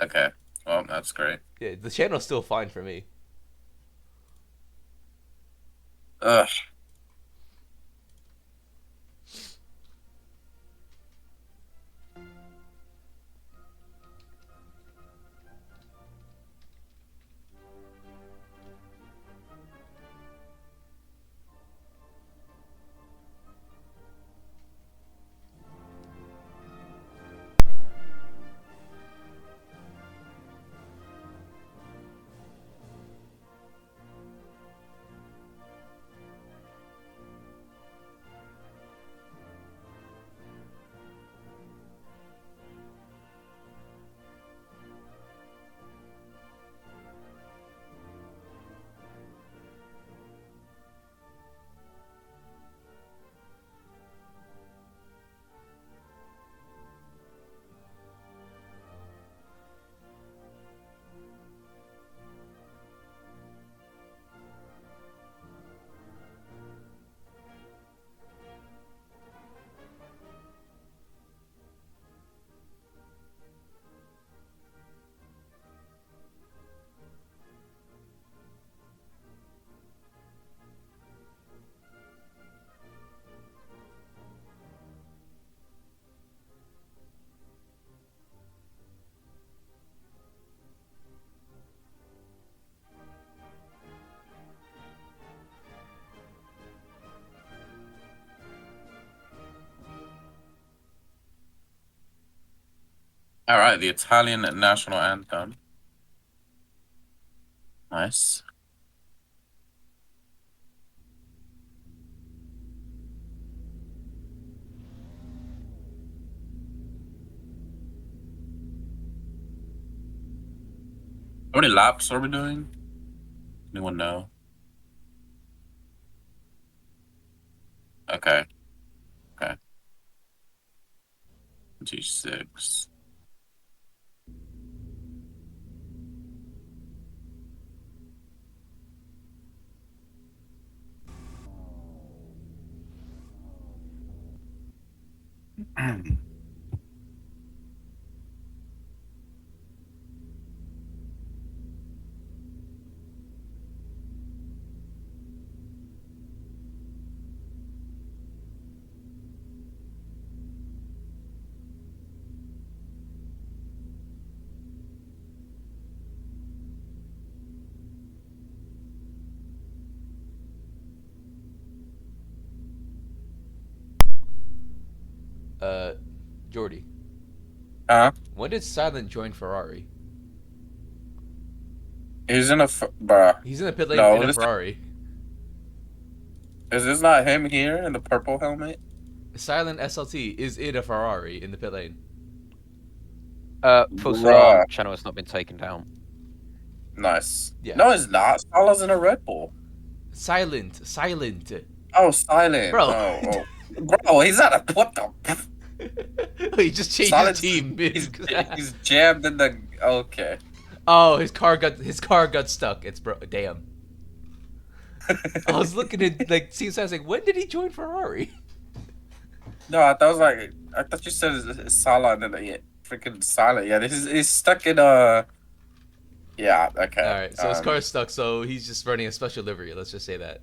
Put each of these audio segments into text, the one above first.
Okay. Well, that's great. Yeah, the channel's still fine for me. Ugh. All right, the Italian national anthem. Nice. How many laps are we doing? Anyone know? Okay. Okay. G6. Uh, Jordy, Huh? when did Silent join Ferrari? He's in a bruh. He's in the pit lane in No, a this Ferrari. is this not him here in the purple helmet? Silent SLT is in a Ferrari in the pit lane. False alarm Bruh. channel has not been taken down. Nice. Yeah. No, it's not. Salah's in a Red Bull. Silent. Oh, silent. Bro. Oh, oh. Bro, he's not a what the He just changed his silence team. he's jammed in the okay. Oh, his car got stuck. It's bro. Damn. I was looking at like see, I was like, when did he join Ferrari? No, I thought it was like I thought you said it's Salah and then yeah, freaking silent. Yeah, this is he's stuck in yeah, All okay. right, so his car's stuck, so he's just running a special livery. Let's just say that.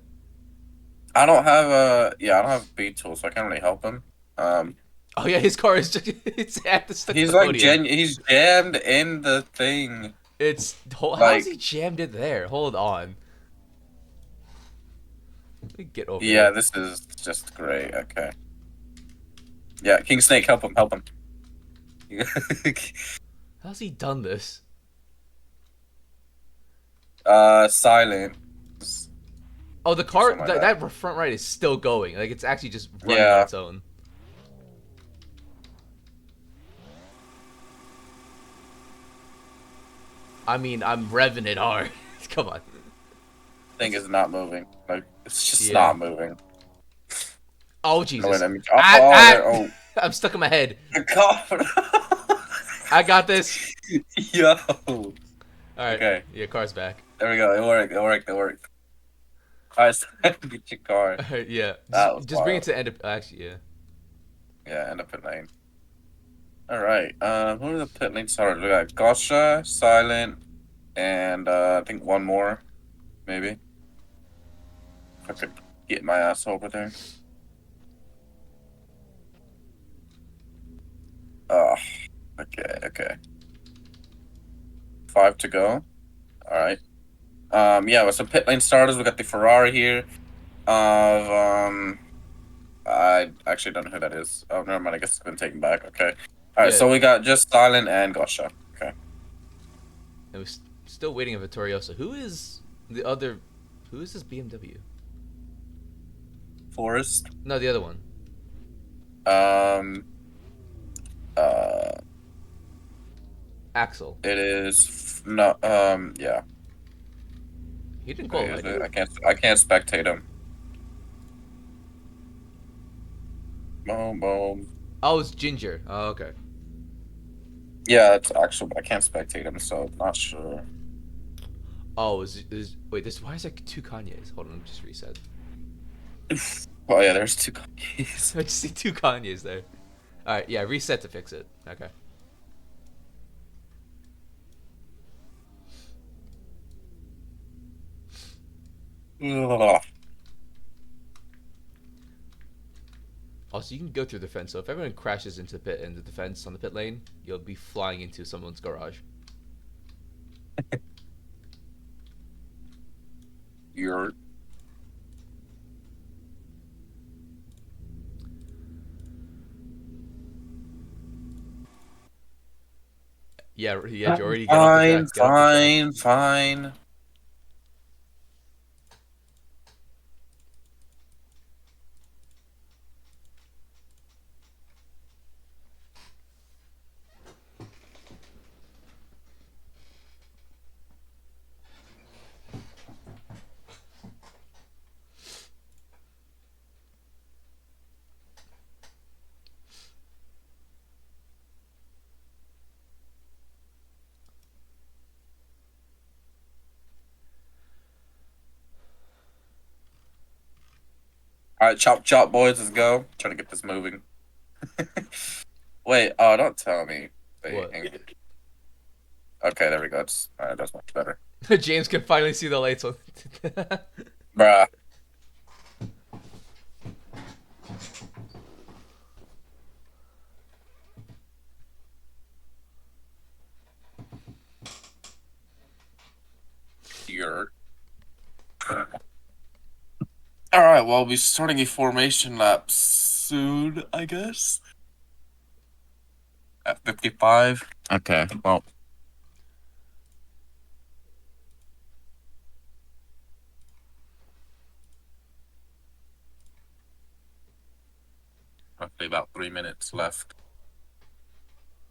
I don't have I don't have B tool, so I can't really help him. Um Oh yeah, his car is just it's at the stuck at he's the like podium. he's jammed in the thing. How's Like he jammed it there? Hold on. Let me get over yeah, here. this is just great. Okay. Yeah, King Snake, help him, help him. How's he done this? Silent. Oh, the Or car something like that that. that front right is still going. Like it's actually just running on Yeah. its own. I mean, I'm revving it hard. Come on. Thing is not moving. Like it's just Yeah. not moving. Oh No wait, Jesus. let me there Ah! oh I'm stuck in my head. God. I got this. Yo. All right. Okay. Yeah, car's back. There we go. It worked. It worked. It worked. Alright, so get your car. All right, yeah. That was Just bring it wild. to the end of actually, yeah. Yeah, end up in lane. All right. Who are the pit lane starters? We got Gosha, Silent, and I think one more, maybe. If I could get my ass over there. Oh, okay, okay. 5 to go. All right. Yeah, with some pit lane starters, we got the Ferrari here. Of I actually don't know who that is. Oh, never mind. I guess it's been taken back. Okay. All right. Yeah, So we got just Silent and Gosha. Okay. and we're still waiting on Vittorioso. Who is the other? Who is this BMW? Forest. No, the other one. Um. Uh. Axel. It is no. Yeah. He didn't Wait, qualify, is did it? he? I can't spectate him. Boom, boom. Oh, it's Ginger. Oh, okay. Yeah, it's actual, but I can't spectate him, so not sure. Oh, is wait, this why is there two Kanyes? Hold on, let me just reset. Oh yeah, there's two cookies. I just see two Kanyes there. All right, yeah, reset to fix it. Okay. Ugh. Also, you can go through the fence. So if everyone crashes into the pit and the defense on the pit lane, you'll be flying into someone's garage. You're Yeah, yeah, Jordy, get off the fine, track. Get off the track. fine, fine. All right, chop chop, boys, let's go. Try to get this moving. Wait, oh, don't tell me. Wait, What? hang on. Okay, there we go. All right, that's much better. James can finally see the lights on. Bruh, you're. All right, well, we'll be starting a formation lap soon, I guess. At 55. Okay, well, roughly about 3 minutes left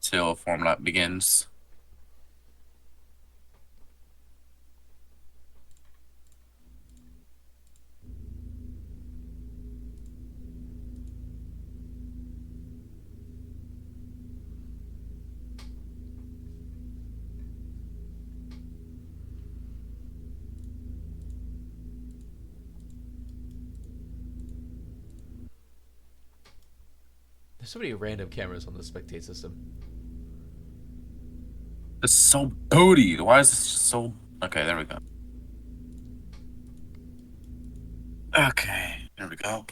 till form lap begins. There's so many random cameras on the spectate system. It's so booty. Why is this just so? Okay, there we go. Okay, there we go.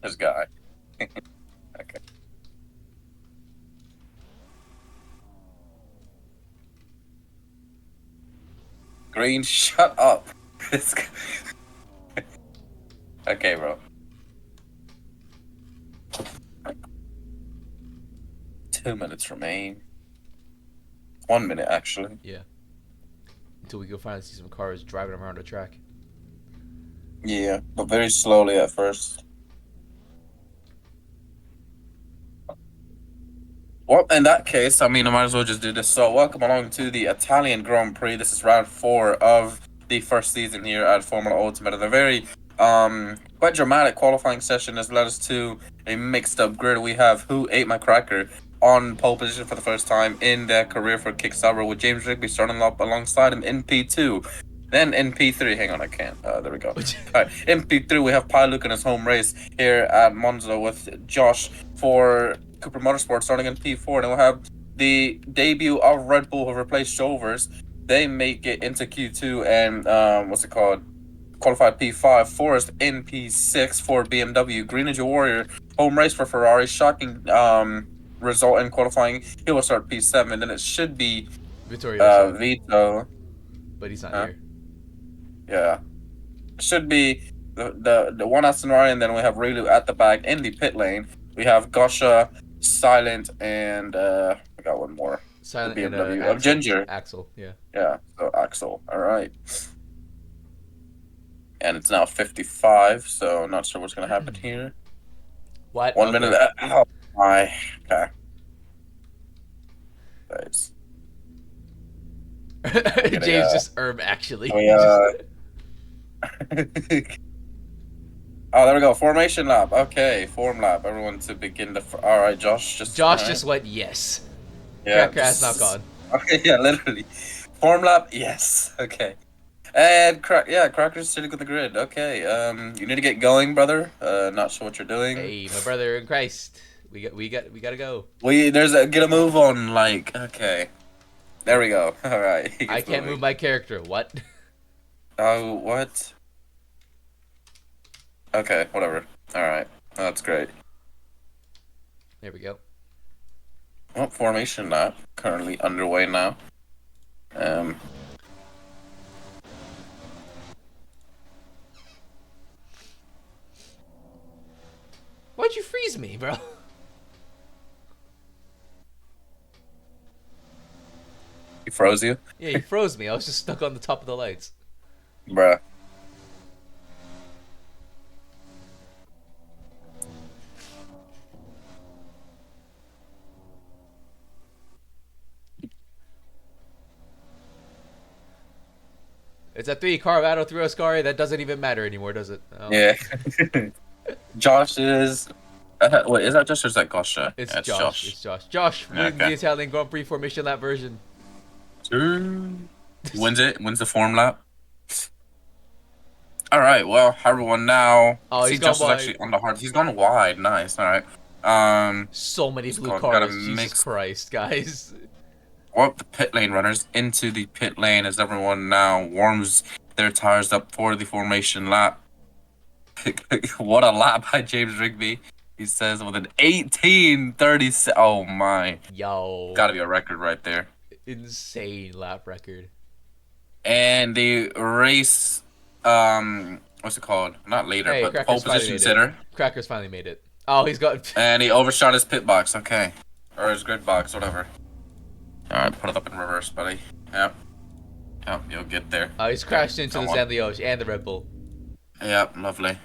This guy. Okay. Green, shut up. This guy. Okay, bro. 2 minutes remain. 1 minute, actually. Yeah. Until we go finally see some cars driving around the track. Yeah, but very slowly at first. Well, in that case, I mean, I might as well just do this. So, welcome along to the Italian Grand Prix. This is round 4 of the first season here at Formula Ultimate. And a very quite dramatic qualifying session has led us to a mixed up grid. We have Who Ate My Cracker on pole position for the first time in their career for Kickstarter, with James Rigby starting up alongside him in P2. Then in P3, hang on, I can't. There we go. All right, in P3, we have Luke in his home race here at Monza with Josh for Cooper Motorsport starting in P4. And we'll have the debut of Red Bull, who replaced Jovers. They make it into Q2 and what's it called? Qualified P5. Forest in P6 for BMW. Green Ninja Warrior home race for Ferrari. Shocking result in qualifying. He will start P7. Then it should be Vittorioso, Vito. but he's not Huh? here. Yeah. Should be the one Aston Martin, and then we have Rilu at the back in the pit lane. We have Gosha, Silent, and we got one more. Silent The and BMW of Axel. Ginger. Axel, yeah. Yeah, so Axel. All right. And it's now 55, so not sure what's gonna happen here. What? 1 minute. Okay. Oh my. Okay. Nice. James just actually. We, Oh, there we go. Formation lap. Okay, form lap. Everyone to begin the. All right, Josh. Josh all just right. went yes. Yeah, Cracker has not gone. Okay, yeah, literally. Form lap. Yes. Okay. And Cracker's sitting with the grid. Okay. You need to get going, brother. Not sure what you're doing. Hey, my brother in Christ. We gotta go. Get a move on. Like, okay. There we go. All right. I can't move my character. What? Oh, what? Okay, whatever. All right. That's great. There we go. Well, formation lap currently underway now. Why'd you freeze me, bro? He froze you, Yeah, you froze me. I was just stuck on the top of the lights. bruh. It's a 3-car battle through Ascari. That doesn't even matter anymore, does it? Oh. Yeah. Josh is. Wait, is that Josh or is that Gosha? It's Yeah, Josh. It's Josh. Josh wins Okay. the Italian Grand Prix formation lap version. Wins it. Wins the form lap. All right. Well, everyone now. Oh, See, he's gone Josh is wide. actually on the hard. He's gone wide. Nice. All right. So many blue got cars. a Jesus mix. Christ, guys. Warp the pit lane runners into the pit lane as everyone now warms their tires up for the formation lap. What a lap by James Rigby. He says with an 18:30. Oh my. Yo. Gotta be a record right there. Insane lap record. And the race, what's it called? Not leader, Hey, but the Cracker's pole finally position made sitter. it. Cracker's finally made it. Oh, he's got. And he overshot his pit box. Okay. Or his grid box, whatever. Alright, put it up in reverse, buddy. Yep. Yep, you'll get there. Oh, he's crashed into the Come on. Zanlioche and the Red Bull. Yep, lovely.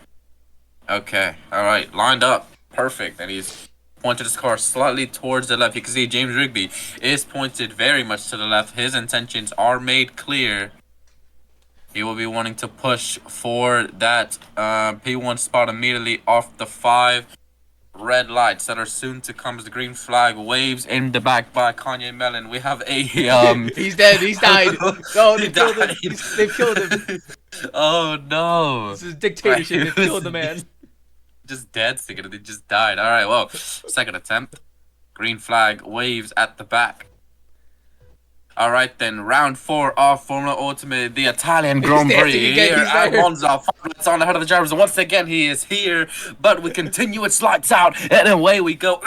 Okay, alright, lined up. Perfect. And he's pointed his car slightly towards the left. You can see James Rigby is pointed very much to the left. His intentions are made clear. He will be wanting to push for that P1 spot immediately off the 5 red lights that are soon to come as the green flag waves in the back by Kanye Mellon. We have a He's dead. He's died. No, they killed him. died. They've killed him. Oh no! This is dictatorship. They've killed the man. Just dead. Thinking they just died. All right. Well, second attempt. Green flag waves at the back. All right then, round 4 of Formula Ultimate, the Italian Grand dancing Prix again, here he's at there. Monza. 5 minutes on ahead of the drivers, and once again he is here. But we continue, it slides out, and away we go.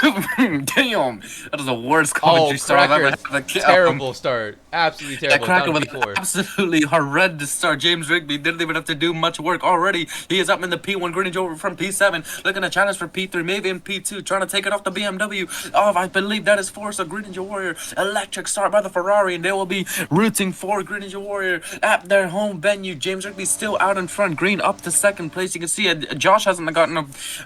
Damn, that is the worst commentary start I've ever had. Terrible start. Absolutely terrible. Cracker Down with to an P4. absolutely horrendous start. James Rigby didn't even have to do much work already. He is up in the P1, Greenwich over from P7, looking to challenge for P3, maybe in P2, trying to take it off the BMW. Oh, I believe that is Force of Greenwich Warrior. Electric start by the Ferrari, and they will be rooting for Greenwich Warrior at their home venue. James Rigby still out in front. Green up to second place. You can see Josh hasn't gotten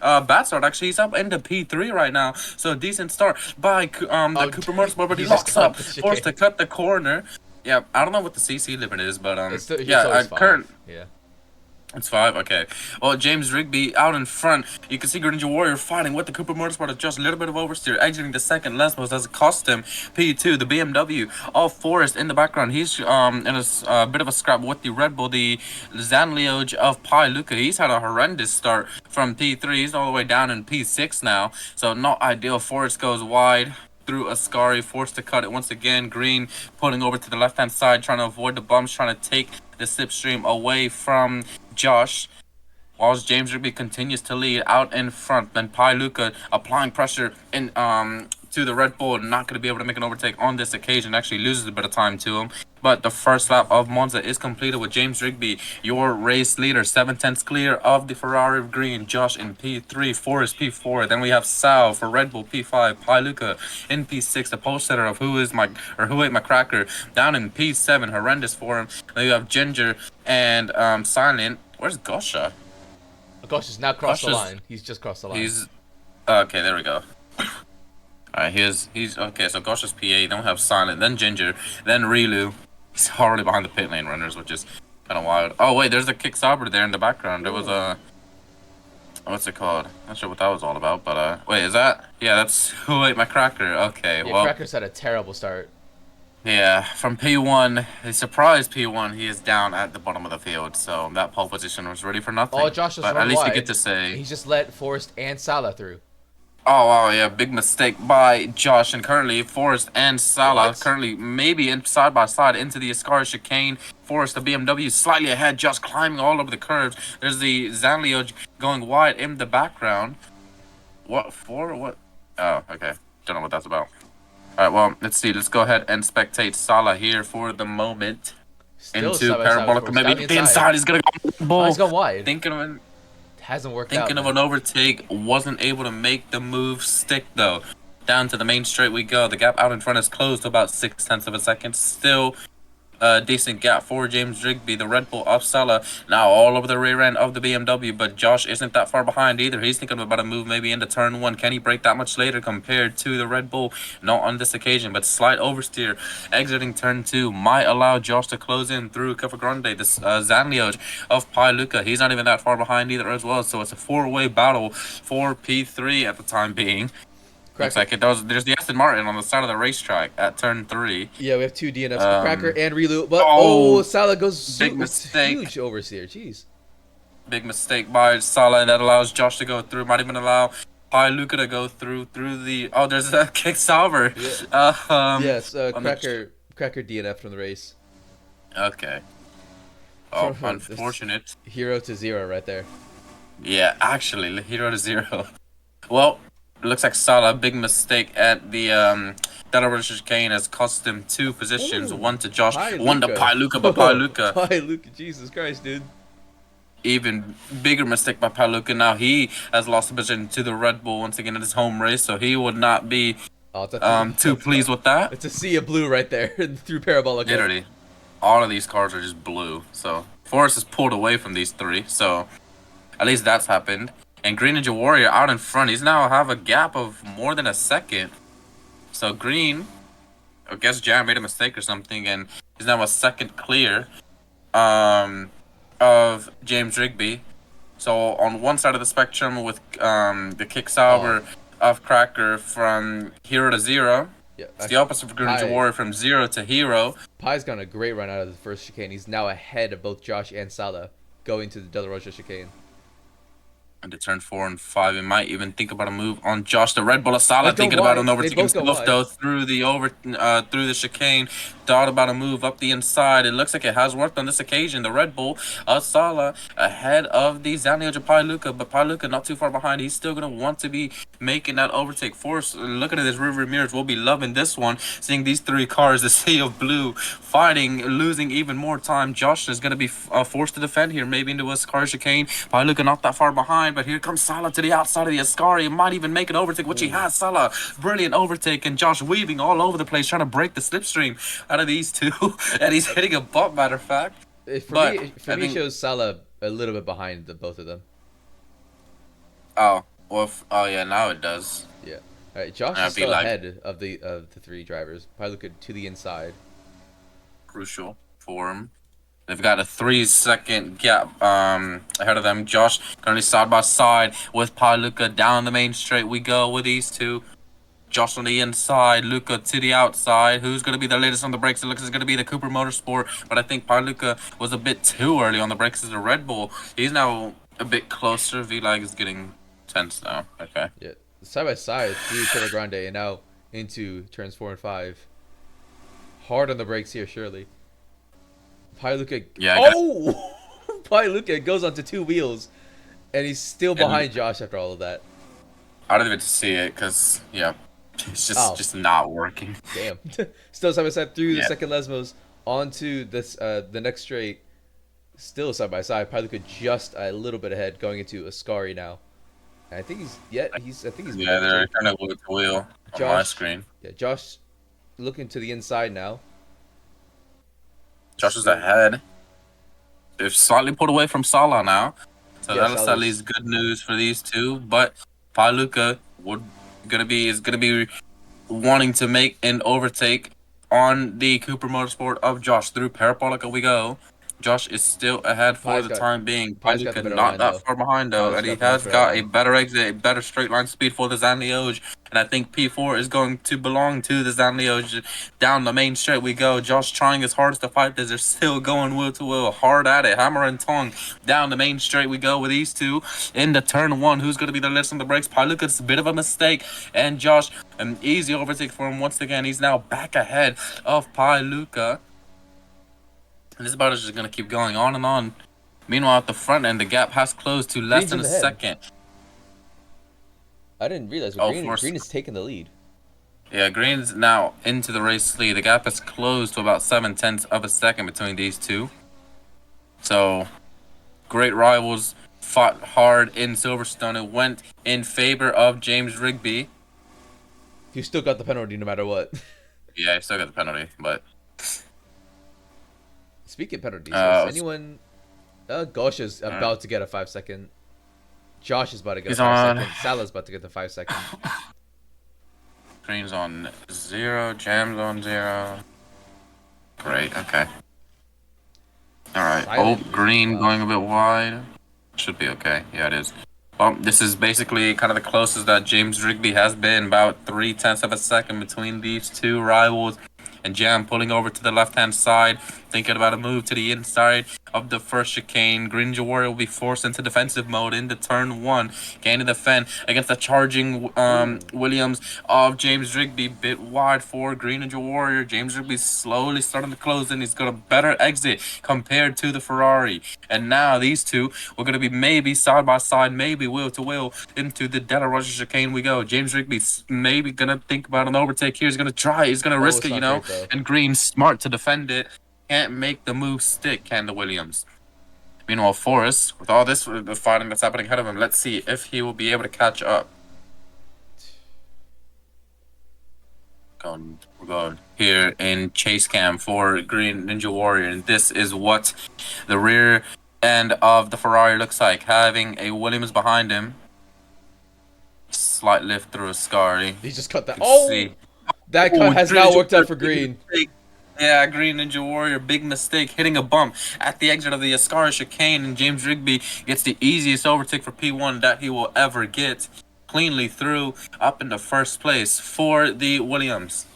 a bad start. Actually, he's up into P3 right now. So a decent start by Cooper Motorsport, but he locks up, forced to cut the corner. Yeah, I don't know what the CC limit is, but It's yeah, always 5. current. Yeah. It's five. Okay. Well, James Rigby out in front. You can see Greninja Warrior fighting with the Cooper Motorsport. Just a little bit of oversteer, exiting the second. Lesmos does cost him P2. The BMW of Forest in the background. He's in a bit of a scrap with the Red Bull. The Zanlioge of Pi Luca. He's had a horrendous start from P3. He's all the way down in P6 now. So not ideal. Forest goes wide through Ascari, forced to cut it once again. Green pulling over to the left-hand side, trying to avoid the bumps, trying to take the slipstream away from Josh. Whilst James Rigby continues to lead out in front, then Pi Luca applying pressure in to the Red Bull, not going to be able to make an overtake on this occasion. Actually loses a bit of time to him. But the first lap of Monza is completed with James Rigby, your race leader, 7/10 clear of the Ferrari of Green. Josh in P3, Forrest P4. Then we have Sal for Red Bull P5, Pi Luca in P6, the post setter of Who Ate My Cracker down in P7, horrendous for him. Then you have Ginger and Silent. Where's Gosha? Gosh, he's now crossed the Gosha's line. He's just crossed the line. he's okay. There we go. Alright, he's okay. So Gosha's PA. Then we have Silent. Then Ginger. Then Rilu. He's already behind the pit lane runners, which is kind of wild. Oh wait, there's a kick Sauber there in the background. There was a what's it called? Not sure what that was all about, but wait, is that? Yeah, that's Who Ate My Cracker. Okay, Yeah, well, Cracker's had a terrible start. yeah, from P1, a surprise P1, he is down at the bottom of the field, so that pole position was really for Oh, nothing. Josh just But at run least you get wide. to say, He's just let Forrest and Salah through. oh wow, yeah, big mistake by Josh, and currently Forrest and Salah What? currently maybe in side by side into the Ascari chicane. Forrest, the BMW, slightly ahead, just climbing all over the curves. There's the Zanlio going wide in the background. What for? What? Oh, okay. Don't know what that's about. All right, well, let's see. Let's go ahead and spectate Salah here for the moment. Still Into side by side with Parabolica. Forrest. Down the Maybe the inside. inside is gonna go on the Oh, he's ball. gone wide. Thinking of an Hasn't worked out, thinking of man. an overtake. Wasn't able to make the move stick though. Down to the main straight we go. The gap out in front is closed to about 6/10 of a second. Still a decent gap for James Rigby, the Red Bull of Salah, now all over the rear end of the BMW, but Josh isn't that far behind either. He's thinking about a move maybe into turn one. Can he break that much later compared to the Red Bull? Not on this occasion, but slight oversteer exiting turn two might allow Josh to close in through Grande. This Zanlioge of Pi Luca, he's not even that far behind either as well, so it's a four-way battle for P3 at the time being. Looks Cracker. like it. There's the Aston Martin on the side of the racetrack at turn three. Yeah, we have two DNFs, Cracker and Relu. But Oh, Salah goes big it's mistake. huge oversteer. Jeez. Big mistake by Salah, and that allows Josh to go through. Might even allow Pi Luca to go through the. Oh, there's a kick salver. Yeah. Yes, On Cracker DNF from the race. Okay. Oh, This unfortunate. 0 to 0 right there. Yeah, actually, hero to zero. Well, it looks like Salah, big mistake at the Delaware chicane has cost him two positions. Ooh, One to Josh, Pi one to Luca. Pi Luca, but Pi Oh, Luca. Pi Luca, Jesus Christ, dude. Even bigger mistake by Pi Luca. Now he has lost a position to the Red Bull once again in his home race, so he would not be Oh, it's too pleased with that. it's a sea of blue right there through Parabolica. Literally, all of these cars are just blue. So Forrest is pulled away from these three. So at least that's happened. And Green Ninja Warrior out in front. He's now have a gap of more than a second. So Green, I guess Jam made a mistake or something, and he's now a second clear of James Rigby. So on one side of the spectrum with the kick salver of Cracker from hero to zero. Yeah, It's the opposite for Green Ninja Warrior from zero to hero. Pi's gotten a great run out of the first chicane. He's now ahead of both Josh and Salah going to the Del Rocha chicane. Into turn 4 and 5, he might even think about a move on Josh. The Red Bull of Salah thinking about an overtaking stuff though through the chicane. Thought about a move up the inside. It looks like it has worked on this occasion. The Red Bull of Salah ahead of the Zanio Pi Luca, but Pi Luca not too far behind. He's still gonna want to be making that overtake. Force looking at his rearview mirrors, we'll be loving this one. Seeing these three cars, the sea of blue, fighting, losing even more time. Josh is gonna be forced to defend here, maybe into a car chicane. Pi Luca not that far behind. But here comes Salah to the outside of the Ascari. He might even make an overtake, which he has. Salah, brilliant overtake, and Josh weaving all over the place, trying to break the slipstream out of these two. And he's hitting a bump, matter of fact. For me, it shows Salah a little bit behind the both of them. Oh, well, oh yeah, now it does. Yeah. All right, Josh is still ahead of the three drivers. Pi Luca to the inside. Crucial for him. They've got a 3-second gap ahead of them. Josh currently side by side with Pi Luca down the main straight. We go with these two. Josh on the inside, Luca to the outside. Who's going to be the latest on the brakes? It looks like it's going to be the Cooper Motorsport, but I think Pi Luca was a bit too early on the brakes as a Red Bull. He's now a bit closer. V-Lag is getting tense now. Okay. Yeah, side by side through Pedro Grande and now into turns 4 and 5. Hard on the brakes here, surely. Luca. Yeah, I got Oh! Luca goes onto two wheels, and he's still and behind Josh after all of that. I don't even see it because yeah, it's Oh, just not working. damn. Still side by side through the Yeah, second Lesmos onto this the next straight. Still side by side. Luca just a little bit ahead, going into Ascari now. And I think I think he's been yeah, they're overtaken. kind of wheel to wheel on my Josh, screen. yeah, Josh looking to the inside now. Josh is Still, ahead. They've slightly pulled away from Salah now, so yes, that's at Alice. least good news for these two. But Paluca would is gonna be wanting to make an overtake on the Cooper Motorsport of Josh through Parabolica. We go. Josh is still ahead for Pi's the got time being. Pi's got the Paluca better not line that though. far behind though, Pi's and he got the much has better got a line. better exit, a better straight line speed for the Zanlioge. And I think P4 is going to belong to the Zanlioge. Down the main straight we go. Josh trying his hardest to fight this. They're still going wheel to wheel, hard at it, hammer and tongue. Down the main straight we go with these two. Into turn one, who's going to be the list on the brakes? Paluca's a bit of a mistake, and Josh, an easy overtake for him once again. He's now back ahead of Pi Luca. And this battle is just going to keep going on and on. Meanwhile, at the front end, the gap has closed to less Green's than in a the head. second. I didn't realize, but Oh, Green is taking the lead. yeah, Green's now into the race lead. The gap is closed to about 7/10 of a second between these two. So, great rivals fought hard in Silverstone. It went in favor of James Rigby. You still got the penalty no matter what. Yeah, I still got the penalty, but Speaking of penalties, has uh, anyone? Gosh is uh, about to get a 5 second. Josh is about to get a he's five on. second. Salah's about to get the 5 second. Green's on 0. Jam's on 0. Great. Okay. All right. Oh, Silent lead. green Wow. going a bit wide. Should be okay. Yeah, it is. Well, this is basically kind of the closest that James Rigby has been, about 3/10 of a second between these two rivals. And Jam pulling over to the left-hand side, thinking about a move to the inside of the first chicane. Green Ninja Warrior will be forced into defensive mode into turn one. Gaining the defend against the charging Ooh. Williams of James Rigby. Bit wide for Green Ninja Warrior. James Rigby slowly starting to close in. He's got a better exit compared to the Ferrari. And now these two are going to be maybe side by side, maybe wheel to wheel into the Della Roger chicane we go. James Rigby's maybe going to think about an overtake here. He's going to try. He's going to Oh, risk it's it, you not know. great though. And Green's smart to defend it. Can't make the move stick, can the Williams? Meanwhile, Forrest, with all this the fighting that's happening ahead of him, let's see if he will be able to catch up. We're going here in chase cam for Green Ninja Warrior, and this is what the rear end of the Ferrari looks like, having a Williams behind him. Slight lift through a Scary. He just cut You that. can Oh, see. that cut Oh, has Green not Ninja worked out Warrior, for big Green. mistake. Yeah, Green Ninja Warrior, big mistake, hitting a bump at the exit of the Ascari chicane, and James Rigby gets the easiest overtake for P1 that he will ever get. Cleanly through, up into first place for the Williams.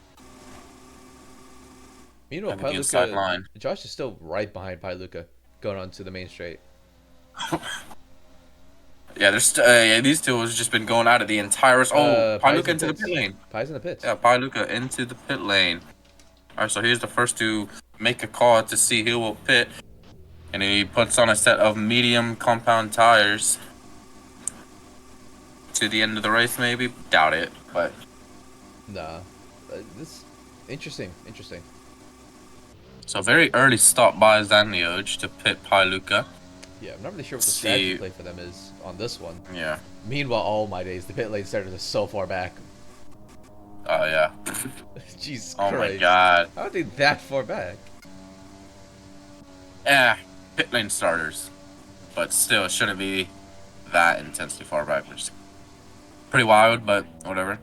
Meanwhile, Under the inside Luca, line. Josh is still right behind Luca, going on to the main straight. Yeah, yeah, these two has just been going at it the entire race. Oh, Pi's Paluca in the into the pit pits. lane. Pi's in the pits. Yeah, Paluca into the pit lane. Alright, so here's the first to make a call to see who will pit. And he puts on a set of medium compound tires. To the end of the race, maybe? Doubt it, but... Nah, this interesting. Interesting. So very early stop by Zanlioge to pit Paluca. Yeah, I'm not really sure what the See, strategy play for them is on this one. yeah. Meanwhile, all my days, the pit lane started is so far back. Oh, yeah. Jesus Oh Christ. my god. How are they that far back? Yeah, pit lane starters. But still, it shouldn't be that intensely far back, which is pretty wild, but whatever.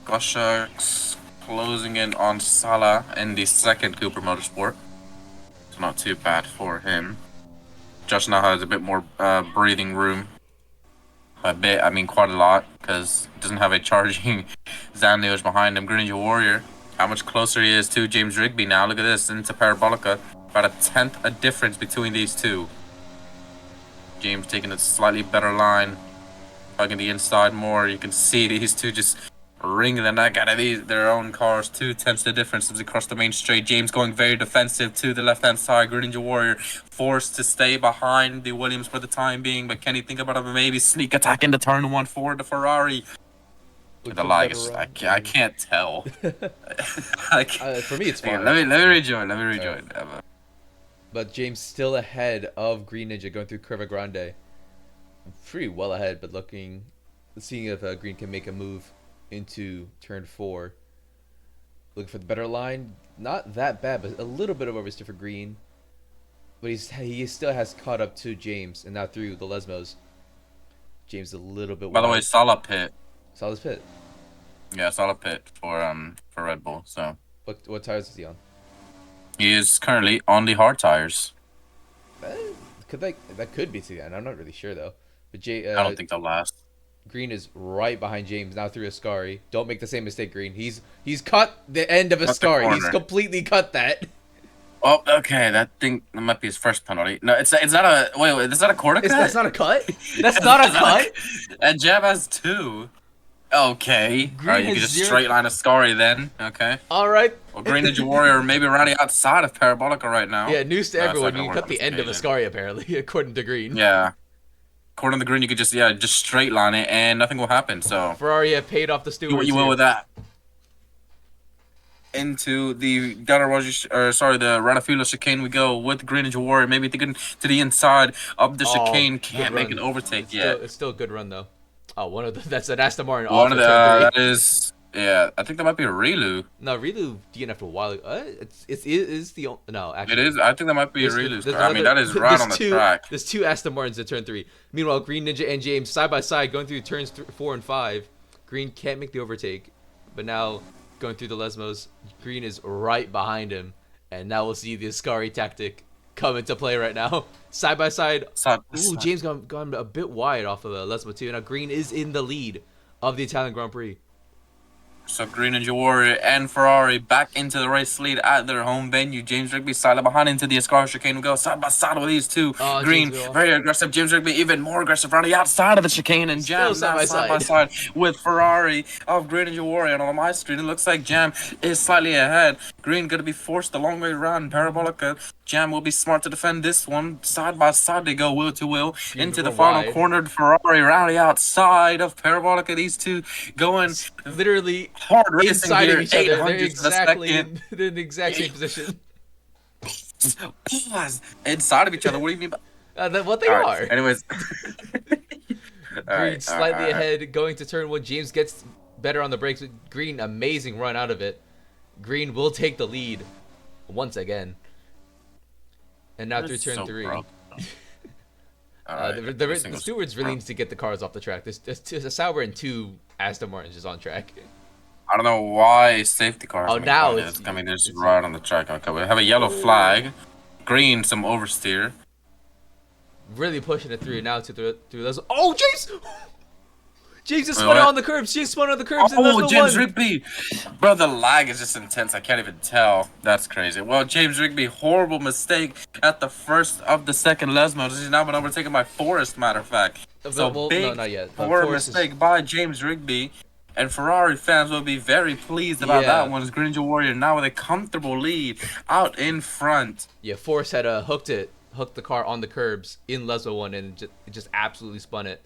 Goshak's closing in on Salah in the second Cooper Motorsport. So not too bad for him. Josh now has a bit more breathing room. A bit, I mean quite a lot, because he doesn't have a charging Xandios behind him. Greninja Warrior, how much closer he is to James Rigby now. Look at this, into Parabolica. About a tenth a difference between these two. James taking a slightly better line, hugging the inside more. You can see these two just wringing the neck out of their own cars. 2/10 the difference as across the main straight. James going very defensive to the left-hand side. Greninja Warrior forced to stay behind the Williams for the time being. But can he think about a maybe sneak attack into turn one for the Ferrari? The lag is just, I can't tell. For me, it's fine. Let me rejoin. Let me rejoin. But James still ahead of Green Ninja going through Curva Grande. Pretty well ahead, but seeing if Green can make a move into turn 4. Looking for the better line. Not that bad, but a little bit of oversteer for Green. But he still has caught up to James, and now through the Lesmos. James a little bit wide. By the way, Salah pit. Salah's pit. Yeah, Salah pit for Red Bull. So what tires is he on? He is currently on the hard tires. That could be to the end. I'm not really sure though. But I don't think they'll last. Green is right behind James now through Ascari. Don't make the same mistake, Green. He's cut the end of Ascari. He's completely cut that. Oh, okay. That might be his first penalty. No, it's not a wait. Is that a quarter cut? That's not a cut. That's not a cut. And Jab has 2. Okay. Green Alright, you can just straight line Ascari then. Okay. Alright. Well, Green Ninja Warrior maybe running outside of Parabolica right now. Yeah, news to everyone. You cut the end of Ascari apparently, according to Green. Yeah. According to Green, you could just straight line it and nothing will happen. So Ferrari have paid off the stewards. You went with that. Into the the Ranafila chicane we go with Green Ninja Warrior. Maybe thinking to the inside of the chicane. Can't make an overtake yet. It's still a good run though. Oh, that's an Aston Martin. One of the that is I think that might be a Relu. No, Relu DNF'd a while ago. It is the no actually. It is. I think that might be a Relu's car. I mean that is right on the track. There's 2 Aston Martins in turn 3. Meanwhile, Green Ninja and James side by side going through turns 4 and 5. Green can't make the overtake, but now going through the Lesmos, Green is right behind him, and now we'll see the Ascari tactic come into play right now. Side by side. Ooh, James gone a bit wide off of the Lesmo too. Now Green is in the lead of the Italian Grand Prix. So Green Ninja Warrior and Ferrari back into the race lead at their home venue. James Rigby silent behind into the Ascari chicane. We go side by side with these two. Green very aggressive. James Rigby even more aggressive around the outside of the chicane, and Jam side by side with Ferrari of Green Ninja Warrior. And on my screen, it looks like Jam is slightly ahead. Green going to be forced a long way around Parabolica. Jam will be smart to defend this one. Side by side they go, will to will, into the final cornered Ferrari around the outside of Parabolica. These two going literally hard racing inside here, of each other. They're 800 exactly in the exact same position. Inside of each other. What do you mean by what they are? Anyways. Green slightly ahead going to turn 1. James gets better on the brakes. Green, amazing run out of it. Green will take the lead once again. And now through turn 3. The stewards really need to get the cars off the track. There's a Sauber and 2 Aston Martins just on track. I don't know why safety cars. Oh, now it's coming. They're just right on the track. Okay, we have a yellow flag. Green, some oversteer. Really pushing it through now through those. Oh, James! James just spun on the curbs. James spun on the curbs. Oh, James Rigby. Bro, the lag is just intense. I can't even tell. That's crazy. Well, James Rigby, horrible mistake at the first of the second Lesmo. This has now been overtaken by Forrest, matter of fact. So big, not yet. horrible mistake by James Rigby. And Ferrari fans will be very pleased about that one. As Green Ninja Warrior now with a comfortable lead out in front. Yeah, Forrest had hooked the car on the curbs in Lesmo 1 and it just absolutely spun it.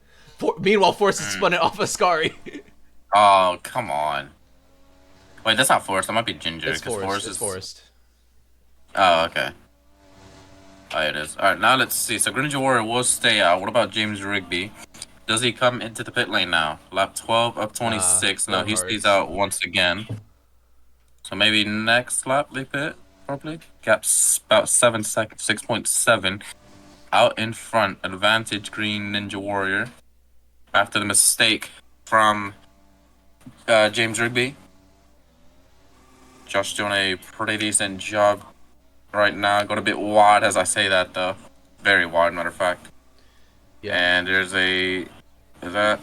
Meanwhile, Forrest has spun it off of Ascari. Oh, come on. Wait, that's not Forrest. That might be Ginger. It's Forrest. It's Forrest. Oh, okay. Oh, it is. Alright, now let's see. So, Green Ninja Warrior will stay out. What about James Rigby? Does he come into the pit lane now? Lap 12 of 26. No, he stays out once again. So, maybe next lap they pit, probably. Gap's about 7 seconds. 6.7. Out in front. Advantage Green Ninja Warrior. After the mistake from James Rigby. Josh doing a pretty decent job right now. Got a bit wide as I say that though. Very wide, matter of fact. Yeah. And there's a is that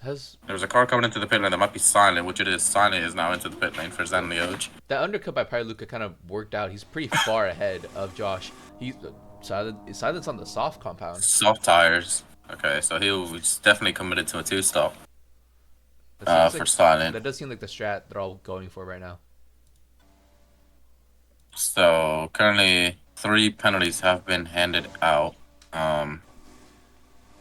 Has there's a car coming into the pit lane that might be silent, which it is. Silent is now into the pit lane for Zanlioj. that undercut by Pyluka kind of worked out. He's pretty far ahead of Josh. He's silence on the soft compound. Soft tires. Okay, so he was definitely committed to a two stop. That seems For like silent. that does seem like the strat they're all going for right now. So currently 3 penalties have been handed out. Yeah,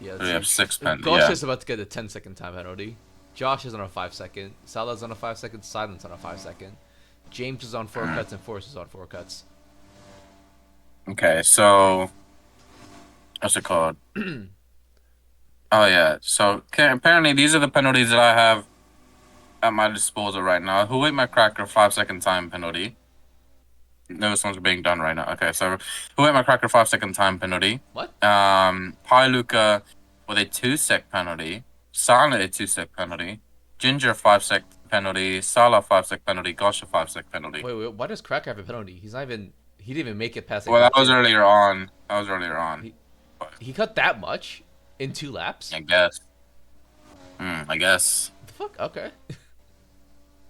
We let's have see. 6 pen. Gosh Yeah. is about to get a 10-second time penalty. Josh is on a 5 second. Salah's on a 5 second. Silence on a 5 second. James is on 4 cuts and Forrest is on 4 cuts. Okay, so what's it called? Oh yeah. So apparently these are the penalties that I have at my disposal right now. Who ate my cracker? 5 second time penalty. No, this one's being done right now. Okay, so who ate my cracker? 5 second time penalty. What? Luca with a 2 sec penalty. Silent a 2 sec penalty. Ginger 5 sec penalty. Salah 5 sec penalty. Gosh a 5 sec penalty. Wait. Why does Cracker have a penalty? He's not even. He didn't even make it past like Well, lap that was two. earlier on. That was earlier on. He cut that much in 2 laps. I guess. I guess. What the fuck? Okay.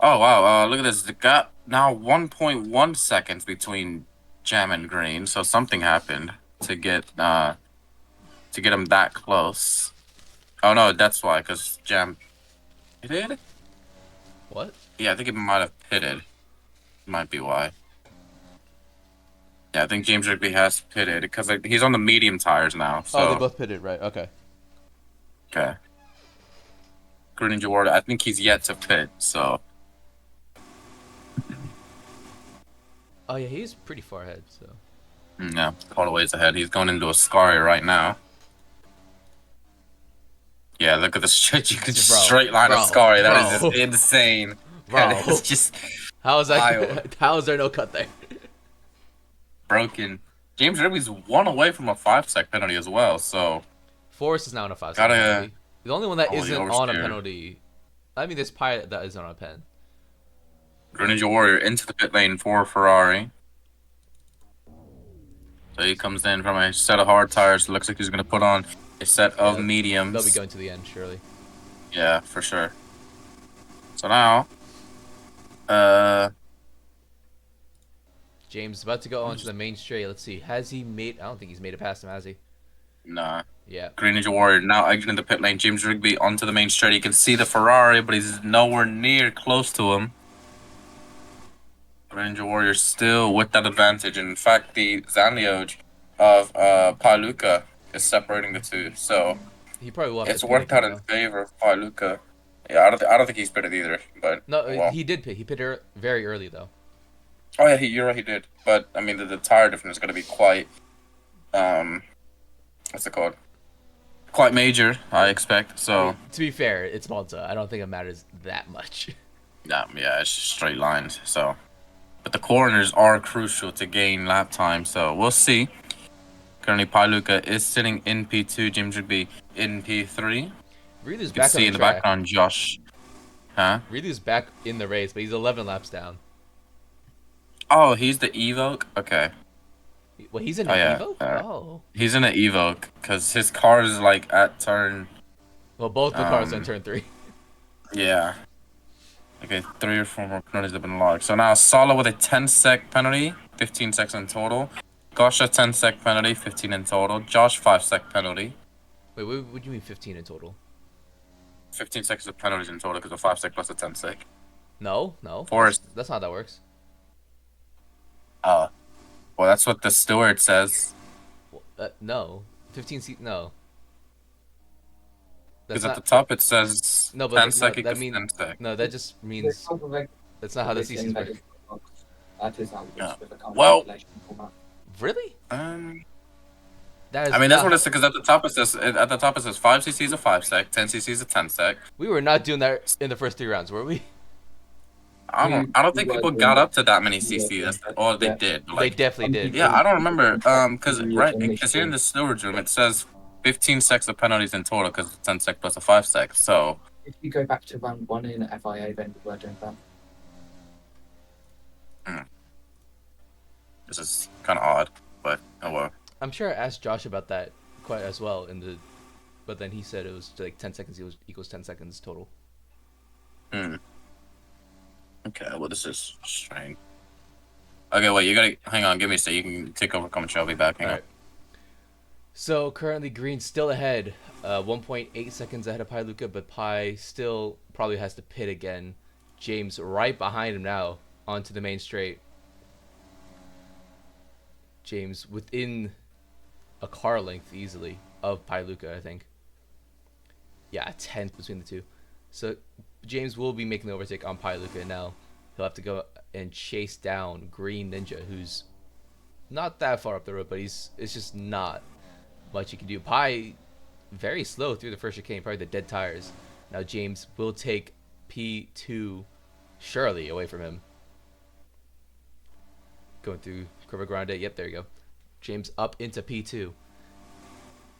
Oh wow! Look at this. The gap now 1.1 seconds between Jam and Green. So something happened to get him that close. Oh no, that's why. Because Jam pitted. What? Yeah, I think it might have pitted. Might be why. Yeah, I think James Rigby has pitted because like, he's on the medium tires now. Oh, they So both pitted, right? Okay. okay. Green and Jordan, I think he's yet to pit. So Oh yeah, he's pretty far ahead. So. yeah, all the ways ahead. He's going into a Scary right now. Yeah, look at the stretch. You can just Bro, straight line bro, of Scary. That is bro. just insane. Bro. That is just How is wild. that? How is there no cut there? Broken. James Rigby's 1 away from a 5 sec penalty as well. So Forrest is now on a 5 second gotta. penalty. The only one that Holy isn't on a oversteer. penalty. I mean, there's Pirate that is on a pen. Greninja Warrior into the pit lane for Ferrari. So he comes in from a set of hard tires. Looks like he's going to put on a set of mediums. They'll be going to the end, surely. Yeah, for sure. So now, James is about to go onto the main straight. Let's see. Has he made... I don't think he's made it past him, has he? nah. Yeah. Green Ninja Warrior now exiting the pit lane. James Rigby onto the main straight. You can see the Ferrari, but he's nowhere near close to him. Green Ninja Warrior still with that advantage. In fact, the Zanlioj of Paluca is separating the two. So He probably will have it's to worked pit out again, in favor of Paluca. Yeah, I don't think he's pitted either. But though. No, well. he did pit. He pitted very early, though. Oh yeah, you're right. He did. But I mean, the tire difference is going to be quite what's it called? Quite major, I expect. So I mean, to be fair, it's Monza. I don't think it matters that much. yeah, it's just straight lines. So, but the corners are crucial to gain lap time. So we'll see. Currently, Paluca is sitting in P2. James would be in P3. Ryu's You can back on see the in the track. background Josh. Huh? Ryu's back in the race, but he's 11 laps down. Oh, he's the Evoke. Okay. Well, he's in Oh an yeah. Evo? Oh. He's in an Evoke because his car is like at turn. Well, both the cars are in turn 3. Yeah. Okay, 3 or 4 more penalties have been logged. So now Sala with a 10-sec penalty, 15 seconds in total. Gosh, a 10-sec penalty, 15 in total. Josh, 5-sec penalty. Wait, what do you mean 15 in total? 15 seconds of penalties in total because of 5-sec plus a 10-sec. No. Forrest. That's not how that works. Well, that's what the steward says. Well, no. 15 seat. No. Because at the top it says No, but 10-sec that equals means 10-sec. no. That just means that's not how the CCs work. Yeah. Well, Really? That is I mean that's not- what it says because at the top it says 5 cc's a 5-sec, 10 cc's a 10-sec. We were not doing that in the first 3 rounds, were we? I don't think people got up to that many cc's. Oh, they did. Like, They definitely did. yeah, I don't remember. Because here in the steward's room it says 15 secs of penalties in total because it's 10-sec plus a 5-sec. So If you go back to round 1 in FIA, then we were doing that. This is kind of odd, but oh well. I'm sure I asked Josh about that quite as well but then he said it was like 10 seconds equals 10 seconds total. Hmm. Okay, well, this is strange. Okay, wait, you gotta hang on. Give me a sec. You can take over commentary. I'll be back. Hang All on. right. So currently, Green's still ahead, 1.8 seconds ahead of Pi Luca, but Pi still probably has to pit again. James right behind him now onto the main straight. James within a car length easily of Pi Luca, I think. Yeah, a tenth between the two. So James will be making the overtake on Pi Luca now. He'll have to go and chase down Green Ninja, who's not that far up the road, but it's just not much he can do. Pi very slow through the first chicane, probably the dead tires. Now James will take P2 surely away from him. Going through Curva Grande. Yep, there you go. James up into P2.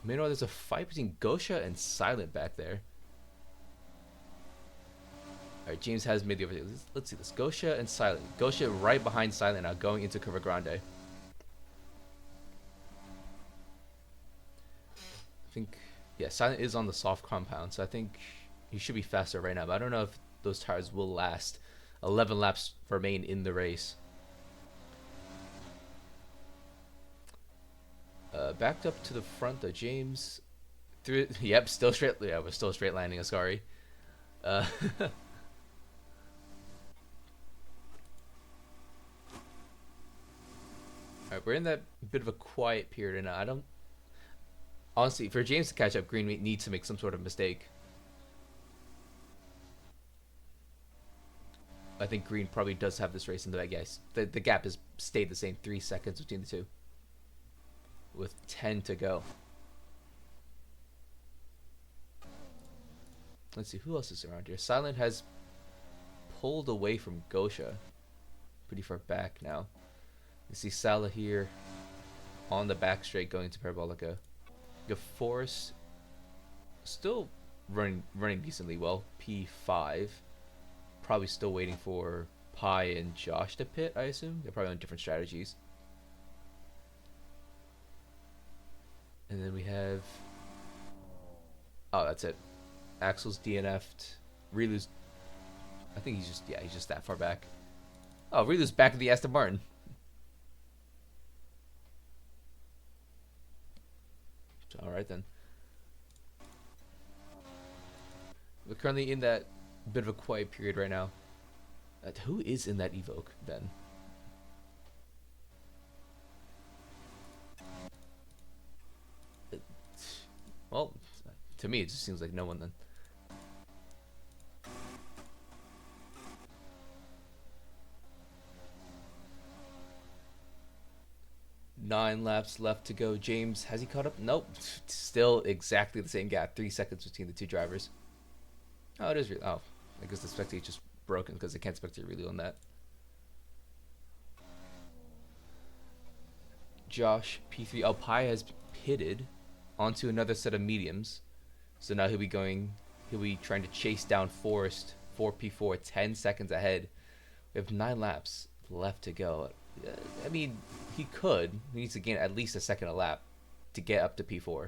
Meanwhile, there's a fight between Gosha and Silent back there. Alright, James has made the overtake. Let's see this. Gosha and Silent. Gosha right behind Silent now, going into Curva Grande. I think, yeah, Silent is on the soft compound, so I think he should be faster right now. But I don't know if those tires will last. 11 laps remain in the race. Backed up to the front though, James through. Yep, still straight. Yeah, we're still straight landing. Ascari. Alright, we're in that bit of a quiet period, and I don't. Honestly, for James to catch up, Green needs to make some sort of mistake. I think Green probably does have this race in the bag. Yes, the gap has stayed the same, 3 seconds between the two, with 10 to go. Let's see who else is around here. Silent has pulled away from Gosha, pretty far back now. You see Salah here on the back straight going to Parabolica. The Force still running decently well. P5. Probably still waiting for Pi and Josh to pit, I assume. They're probably on different strategies. And then we have... Oh, that's it. Axel's DNF'd. Rilu's... I think he's just that far back. Oh, Rilu's back in the Aston Martin. Alright then. We're currently in that bit of a quiet period right now. Who is in that Evoke then? Well, to me it just seems like no one then. Nine laps left to go. James, has he caught up? Nope. Still exactly the same gap. 3 seconds between the two drivers. Oh, it is really. Oh, I guess the spectate just broken because they can't spectate really on that. Josh, P3. Oh, Pi has pitted onto another set of mediums. So now he'll be trying to chase down Forrest, 4P4, 10 seconds ahead. We have 9 laps left to go. I mean, he needs to gain at least a second a lap to get up to P4.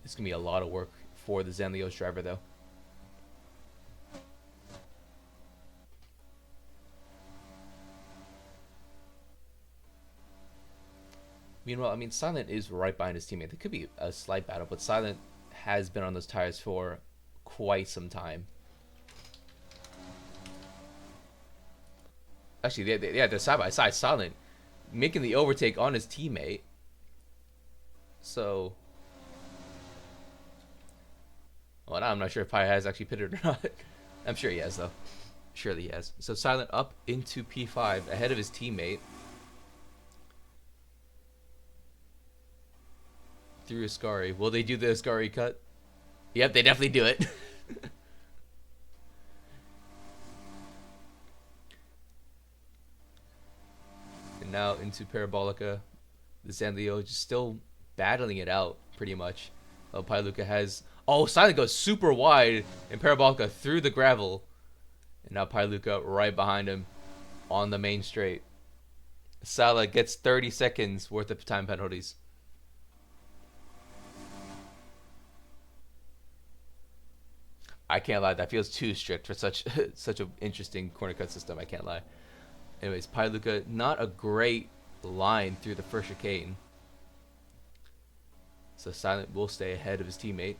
It's going to be a lot of work for the Zenlios driver, though. Meanwhile, I mean, Silent is right behind his teammate. There could be a slight battle, but Silent has been on those tires for quite some time. Actually, they're side by side. Silent making the overtake on his teammate. So, well, now I'm not sure if Pi has actually pitted or not. I'm sure he has, though. Surely he has. So Silent up into P5 ahead of his teammate. Through Ascari. Will they do the Ascari cut? Yep, they definitely do it. And now into Parabolica. The Zanlio just still battling it out, pretty much. Pi Luca has... Oh, Silent goes super wide. And Parabolica through the gravel. And now Pi Luca right behind him. on the main straight. Salah gets 30 seconds worth of time penalties. I can't lie, that feels too strict for such such an interesting corner cut system. I can't lie. Anyways, Pailuka, not a great line through the first chicane. So Silent will stay ahead of his teammate.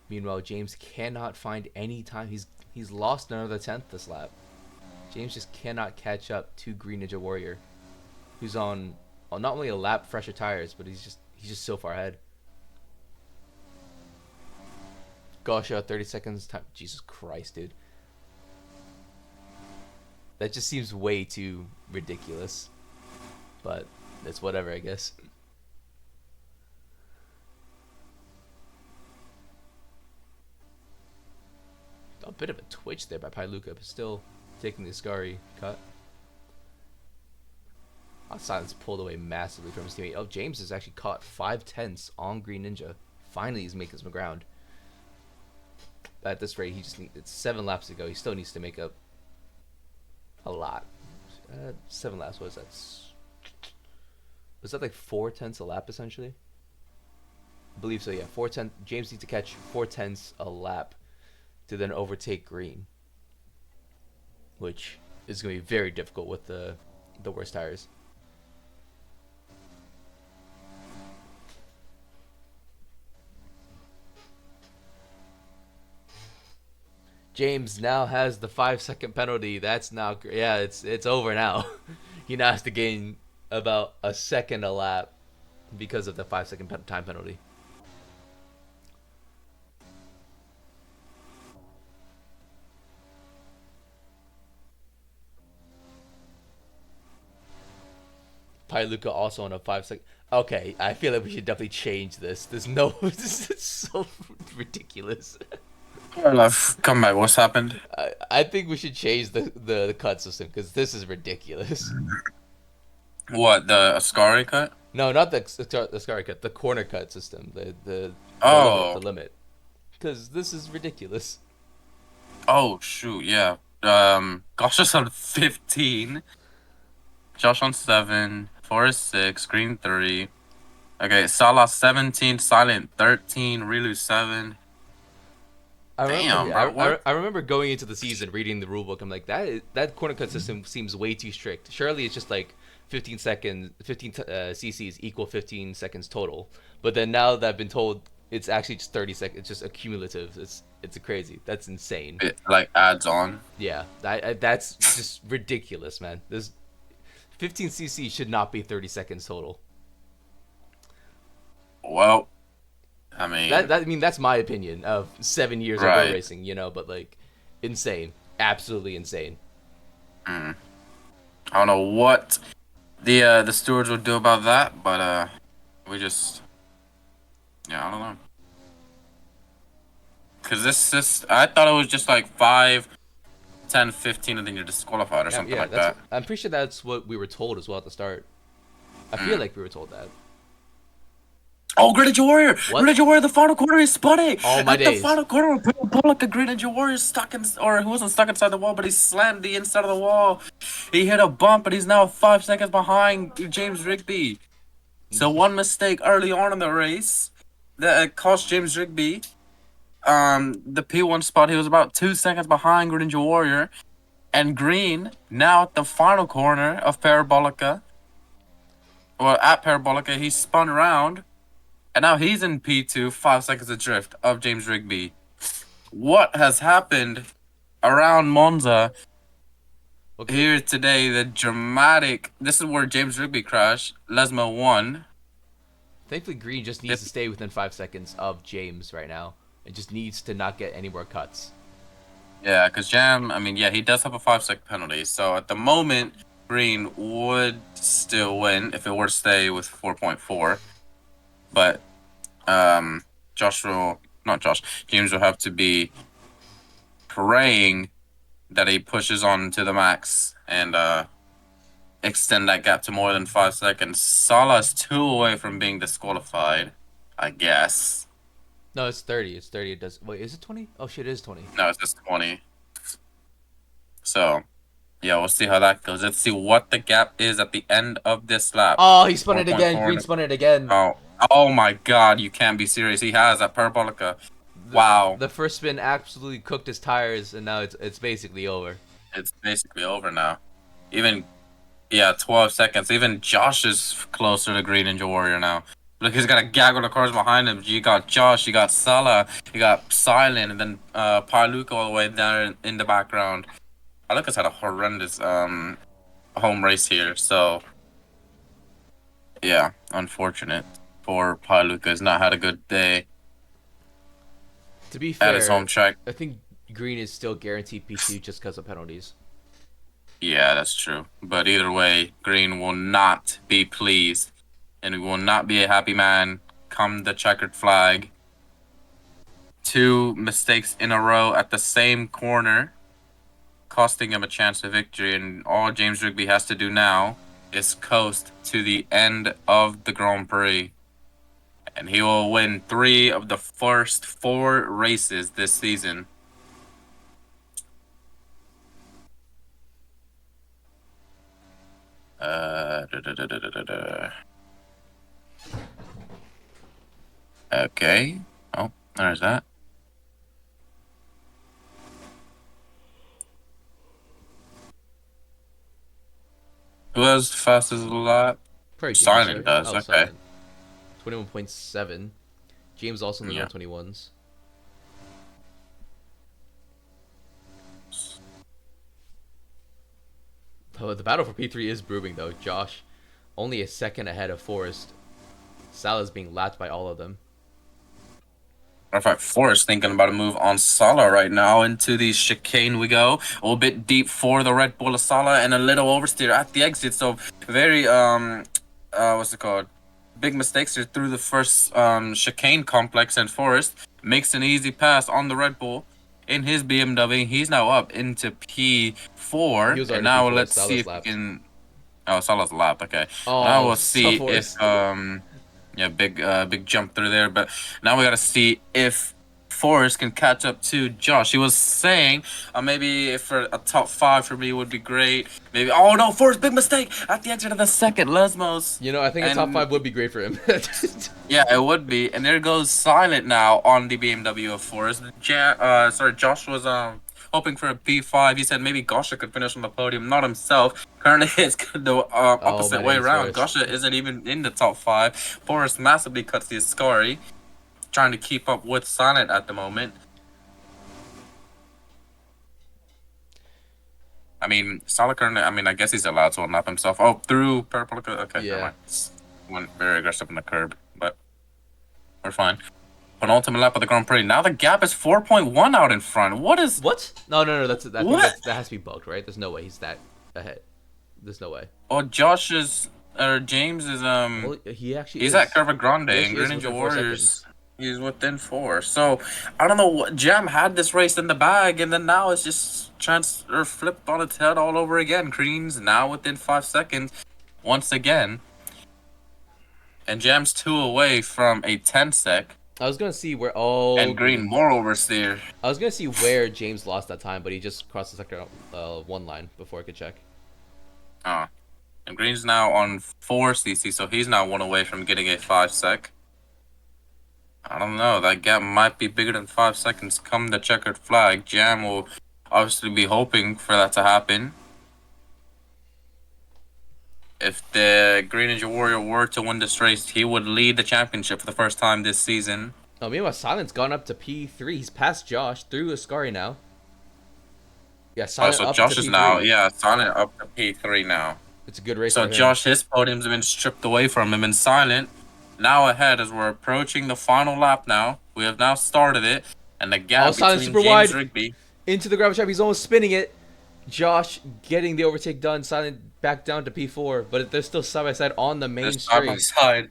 Meanwhile, James cannot find any time. He's lost another tenth this lap. James just cannot catch up to Green Ninja Warrior, who's on not only a lap fresher tires, but he's just so far ahead. Gosh, 30 seconds time. Jesus Christ, dude. That just seems way too ridiculous. But it's whatever, I guess. A bit of a twitch there by Pailuka, but still taking the Ascari cut. Silence pulled away massively from his teammate. Oh, James has actually caught 5/10 on Green Ninja. Finally, he's making some ground. At this rate, it's 7 laps to go. He still needs to make up a lot. 7 laps, what is that? Was that like 4/10 a lap, essentially? I believe so, yeah. 4/10. James needs to catch 4/10 a lap to then overtake Green, which is going to be very difficult with the worst tires. James now has the 5-second penalty. That's now, yeah, it's over now. He now has to gain about a second a lap because of the 5-second time penalty. Pailuka also on a 5-second. Okay, I feel like we should definitely change this. There's no. This is so ridiculous. Come back. What's happened? I think we should change the cut system because this is ridiculous. What, the Ascari cut? No, not the Ascari cut. The corner cut system. The Oh. limit. Because this is ridiculous. Oh shoot, yeah. Gosh is on 15. Josh on 7. Forrest 6. Green 3. Okay, Salah 17. Silent 13. Rilu 7. Damn, bro. What? I remember going into the season reading the rulebook. I'm like, that corner cut system seems way too strict. Surely it's just like 15 seconds, 15 CCs equal 15 seconds total. But then now that I've been told it's actually just 30 seconds, it's just accumulative. It's crazy. That's insane. It like adds on. Yeah, that's just ridiculous, man. This 15 CC should not be 30 seconds total. Well, I mean, that's my opinion of 7 years of Right. road racing, but insane, absolutely insane. I don't know what the stewards would do about that, but we just, yeah, I don't know. Cause this I thought it was just like 5, 10, 15, and then you're disqualified or something like that. I'm pretty sure that's what we were told as well at the start. I feel like we were told that. Oh, Green Ninja Warrior! What? Green Ninja Warrior, the final corner is spotting! All my At days. the final corner, like a Green Ninja Warrior stuck in, or he wasn't stuck inside the wall, but he slammed the inside of the wall. He hit a bump, and he's now 5 seconds behind James Rigby. So one mistake early on in the race that cost James Rigby the P1 spot. He was about 2 seconds behind Green Ninja Warrior, and Green now at the final corner of Parabolica. Well, at Parabolica, he spun around. And now he's in P2, 5 seconds adrift of James Rigby. What has happened around Monza here today? The dramatic. This is where James Rigby crashed. Lesmo won. Thankfully, Green just needs to stay within 5 seconds of James right now. It just needs to not get any more cuts. Yeah, because Jam, I mean, yeah, he does have a 5-second penalty. So at the moment, Green would still win if it were to stay with 4.4. But James will have to be praying that he pushes on to the max and extend that gap to more than 5 seconds. Salah's 2 away from being disqualified, I guess. No, it's 30. It's 30. It does. Wait, is it 20? Oh shit, it is 20. No, it's just 20. So, yeah, we'll see how that goes. Let's see what the gap is at the end of this lap. Oh, he spun it again. 4.4. Green spun it again. Oh, oh my God! You can't be serious. He has a parabolica. The Wow, the first spin absolutely cooked his tires, and now it's basically over. it's basically over now. Even yeah, 12 seconds. Even Josh is closer to Green Ninja Warrior now. Look, he's got a gaggle of cars behind him. You got Josh, you got Salah, you got Silent, and then Paluca all the way there in the background. Paluca's had a horrendous home race here, so yeah, unfortunate for Paluca. Has not had a good day To be at his home fair, track. I think Green is still guaranteed P2 just because of penalties. Yeah, that's true. But either way, Green will not be pleased, and he will not be a happy man come the checkered flag. 2 mistakes in a row at the same corner, costing him a chance of victory. And all James Rigby has to do now is coast to the end of the Grand Prix. And he will win 3 of the first 4 races this season. Okay. Oh, there's that. Who has the fastest lap? Probably James, Silent right? does. Oh, Okay. silent. 21.7. James also in the Yeah. 121s. Oh, the battle for P3 is brewing though. Josh, only a second ahead of Forrest. Salah's being lapped by all of them. Matter of fact, Forrest thinking about a move on Salah right now. Into the chicane we go. A little bit deep for the Red Bull of Salah and a little oversteer at the exit. So very what's it called? Big mistakes here through the first chicane complex, and Forrest makes an easy pass on the Red Bull in his BMW. He's now up into He P4, was and already now P4. let's see Salah's if we lapped. can. Oh, Salah's lap. Okay, now Oh, we'll so see if Forrest. yeah, big jump through there. But now we gotta see if Forrest can catch up to Josh. He was saying maybe if for a top 5 for me would be great. Maybe oh no, Forrest, big mistake at the exit of the second Lesmos. You know, I think a top And 5 would be great for him. yeah, it would be. And there goes Silent now on the BMW of Forrest. Josh was hoping for a P5. He said maybe Gosha could finish on the podium, not himself. Currently, it's the Oh, my opposite way name's around. Forrest. Gosha isn't even in the top 5. Forrest massively cuts the Ascari, trying to keep up with Silent at the moment. I mean, Salah currently, I mean, I guess he's allowed to unlap himself. Oh, through purple. Okay, Yeah. never mind. Went very aggressive in the curb, but we're fine. Penultimate lap of the Grand Prix. Now the gap is 4.1 out in front. What is What? No. I think what? that has to be bugged, right? There's no way he's that ahead. There's no way. Oh, Josh is or James is Well, he actually he's is. at Curva Grande He and actually is Greninja within 4 Warriors. seconds. He's within 4. So I don't know what Jam had this race in the bag, and then now it's just transfer flipped on its head all over again. Green's now within 5 seconds once again, and Jam's 2 away from a 10 sec, I was gonna see where. Oh, and Green more oversteer. I was gonna see where James lost that time, but he just crossed the sector 1 line before I could check. Oh, and Green's now on 4 CC, so he's now 1 away from getting a 5 sec. I don't know. That gap might be bigger than 5 seconds come the checkered flag. Jam will obviously be hoping for that to happen. If the Green Ninja Warrior were to win this race, he would lead the championship for the first time this season. Oh, meanwhile, Silent's gone up to P3. He's passed Josh through Ascari now. Yeah, Silent So up Josh to is P3. now, yeah, Silent up to P3 now. It's a good race So for him. Josh, his podium's been stripped away from him, and Silent now ahead as we're approaching the final lap now. We have now started it, and the gap Oh, Silent's between super James wide. Rigby. Into the gravel trap. He's almost spinning it. Josh getting the overtake done. Silent back down to P4, but they're still side by side on the main They're side by straight. side.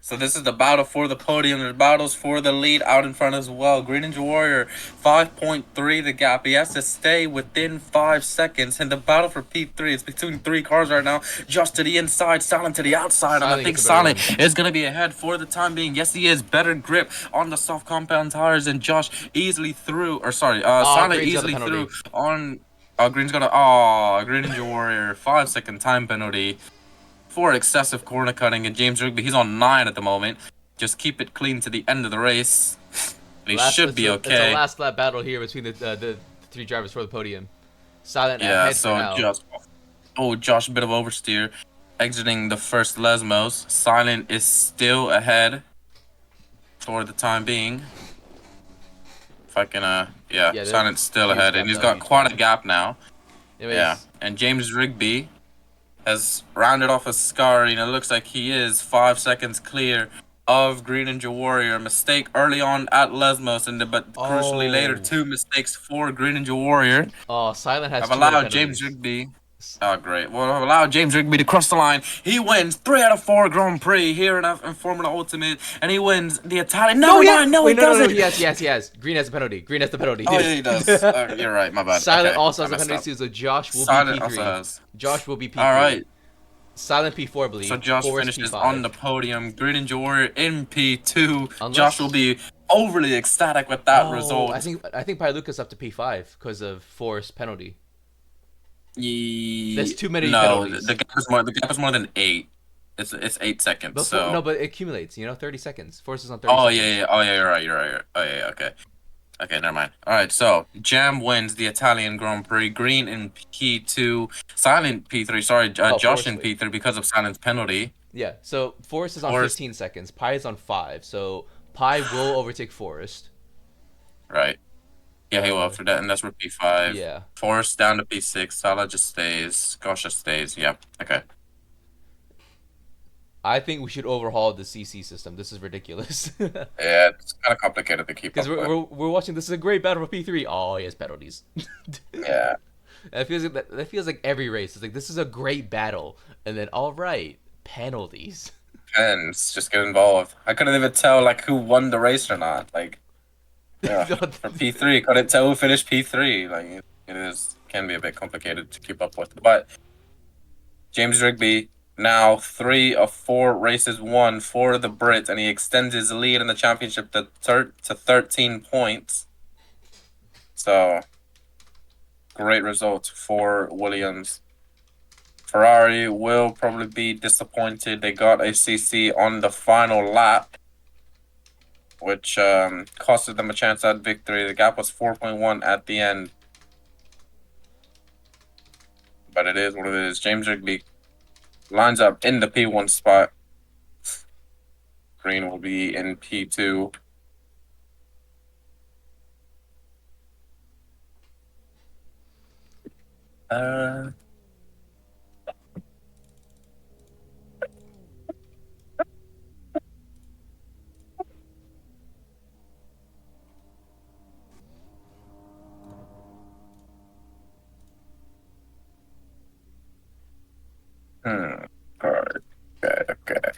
So this is the battle for the podium. There's battles for the lead out in front as well. Green Ninja Warrior, 5.3 the gap. He has to stay within 5 seconds. And the battle for P3, it's between 3 cars right now. Josh to the inside, Silent to the outside. And I Silent think gets a better Silent run. is going to be ahead for the time being. Yes, he is. Better grip on the soft compound tires. And Josh easily through, or sorry, Oh, Silent Green's got the easily penalty. through on... Green's gonna... Oh, Green Ninja Warrior, 5-second time penalty for excessive corner cutting, and James Rigby, he's on 9 at the moment. Just keep it clean to the end of the race, and he Last, should it's be a okay. last lap battle here between the 3 drivers for the podium. Silent Yeah, ahead for so now. Josh, a bit of oversteer, exiting the first Lesmos. Silent is still ahead for the time being. If I can, yeah, Yeah, Silent's still huge ahead, gap and he's though, got huge quite gap. a gap now. Yeah, Anyways, and James Rigby has rounded off a scar, and it looks like he is 5 seconds clear of Green Ninja Warrior. Mistake early on at Lesmos, but crucially later, oh, 2 mistakes for Green Ninja Warrior oh, Silent has have too many allowed James penalties. Rigby. Oh, great. Well, have allowed James Rigby to cross the line. He wins 3 out of 4 Grand Prix here in Formula Ultimate, and he wins the Italian. No, Never yeah. mind, no, he Wait, no. doesn't. He has. Green has the penalty. Green has the penalty. Oh, yeah, he does. You're right, my bad. Silent Okay, also I has a messed penalty up. too, so Josh will be Silent also P3. has. Josh will be All P3. right. Silent P4, I So believe. Josh Forrest finishes on P5. the podium. Green and Warrior in P2. Josh will Unless, be overly ecstatic with that oh, result. I think Pi Lucas up to P5 because of Forrest penalty. That's too many No, penalties. the gap is more than 8. It's 8 seconds. But no, So but it accumulates. 30 seconds. Forrest is on 30 oh yeah, seconds. yeah, oh yeah, you're right, you're right. Oh yeah, yeah, okay. Okay, never mind. All right, so Jam wins the Italian Grand Prix. Green in P2, Silent P3. Sorry, Oh, Josh Forrest, in wait. P3 because of Silent's penalty. Yeah, so Forrest is on Forrest, 15 seconds. Pi is on 5. So Pi will overtake Forrest. right? Yeah, he will Uh, after that, and that's for P5. yeah. Forrest down to P6. Salah just stays. Gosh just stays. Yep. Okay. I think we should overhaul the CC system. This is ridiculous. Yeah, it's kind of complicated to keep Because up with. we're watching. This is a great battle for P3. Oh, he has penalties. Yeah. That feels like every race. It's like this is a great battle, and then all right, penalties. Depends. Just get involved. I couldn't even tell like who won the race or not. Like, yeah, for P3, couldn't tell who finished P3. Like, it is can be a bit complicated to keep up with. But James Rigby now 3 of 4 races won for the Brits, and he extends his lead in the championship to 13 points. So great result for Williams. Ferrari will probably be disappointed. They got a CC on the final lap, which costed them a chance at victory. The gap was 4.1 at the end. But it is what it is. James Rigby lines up in the P1 spot. Green will be in P2. Uh, hmm. Alright. Okay.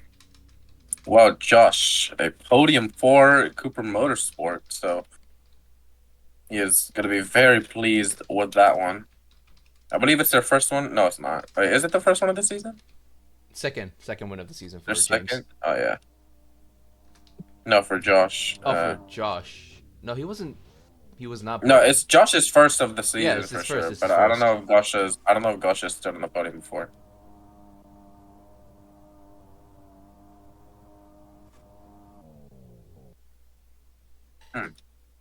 Well, Josh, a podium for Cooper Motorsport, so he is going to be very pleased with that one. I believe it's their first one. No, it's not. Wait, is it the first one of the season? Second win of the season Their for James. second? Oh, yeah. No, for Josh. Oh, for Josh. No, he wasn't. He was not No, podium. it's Josh's first of the Yeah, season it's for his first. sure. It's But his I don't first. know if Gosh has stood on the podium before. Hmm.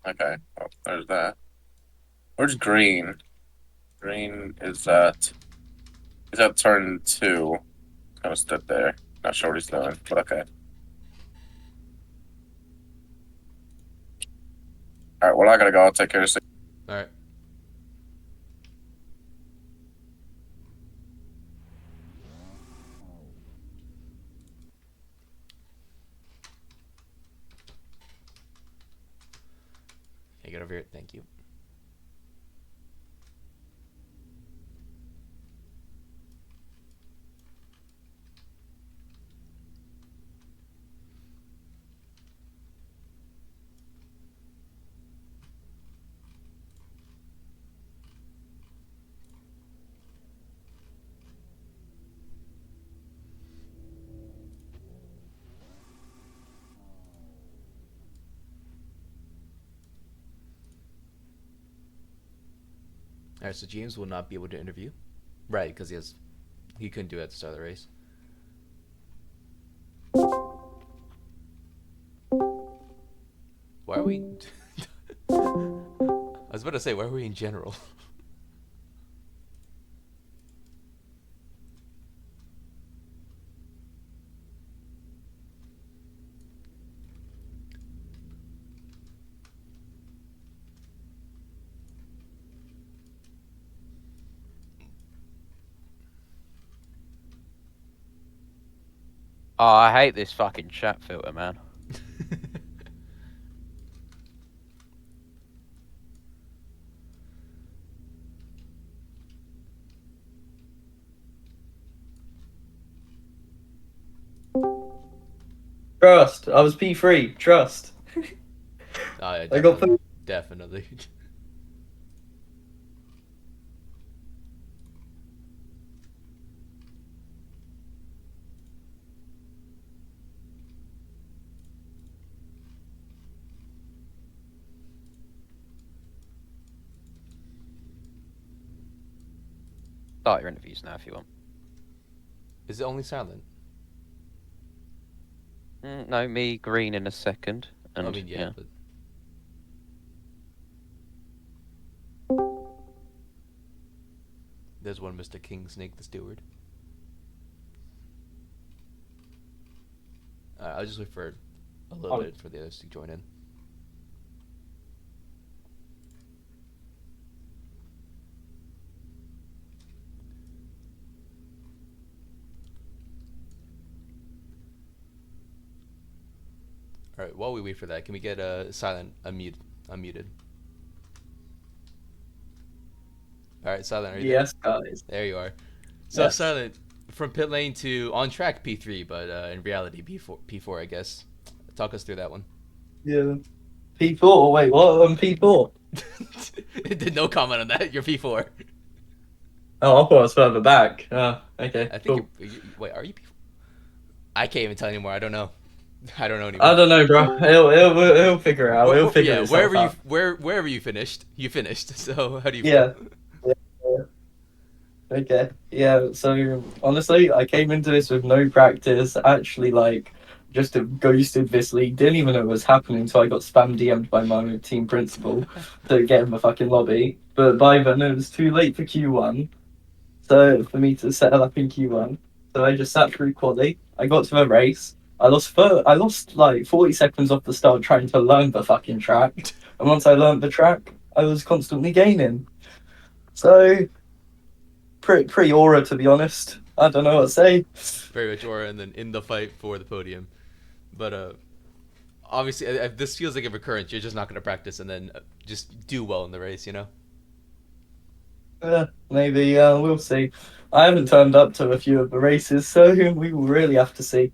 Okay. Well, there's that. Where's Green? Green is at turn 2. Kind of stood there. Not sure what he's doing, but okay. All right. Well, I gotta go. I'll take care of this. All right. Hey, get over here. Thank you. All right, so James will not be able to interview, right? Because he couldn't do it at the start of the race. Why are we? I was about to say, why are we in general? Oh, I hate this fucking chat filter, man. Trust. I was P3. Trust. Oh, yeah, I got definitely, definitely. Start your interviews now if you want. Is it only silent? No, me, Green in a second. And I mean, yeah, but there's one Mr. King Snake the Steward. I'll just wait for a little bit for the others to join in. All right, while we wait for that, can we get silent unmuted? All right, silent, are you Yes, guys. there? There you are. So Yes. silent, from pit lane to on track P3, but in reality P4, I guess. Talk us through that one. Yeah. P4. Wait, what? I'm P4. Did no comment on that. You're P4. Oh, I thought I was further back. Okay. I think. Cool. Wait, are you P4? I can't even tell anymore. I don't know. I don't know anymore. I don't know, bro. He'll figure it out. He'll figure yeah, itself out. wherever you finished, you finished. So how do you Yeah. feel? Yeah. Okay. Yeah. So honestly, I came into this with no practice. Actually, like, just ghosted this league. Didn't even know it was happening until I got spam DM'd by my team principal to get in the fucking lobby. But by then it was too late for Q1. So for me to settle up in Q1, so I just sat through quali. I got to the race. I lost like 40 seconds off the start trying to learn the fucking track. And once I learned the track, I was constantly gaining. So pretty aura, to be honest. I don't know what to say. Very much aura, and then in the fight for the podium. But obviously, this feels like a recurrence. You're just not going to practice and then just do well in the race, you know? Maybe we'll see. I haven't turned up to a few of the races, so we will really have to see.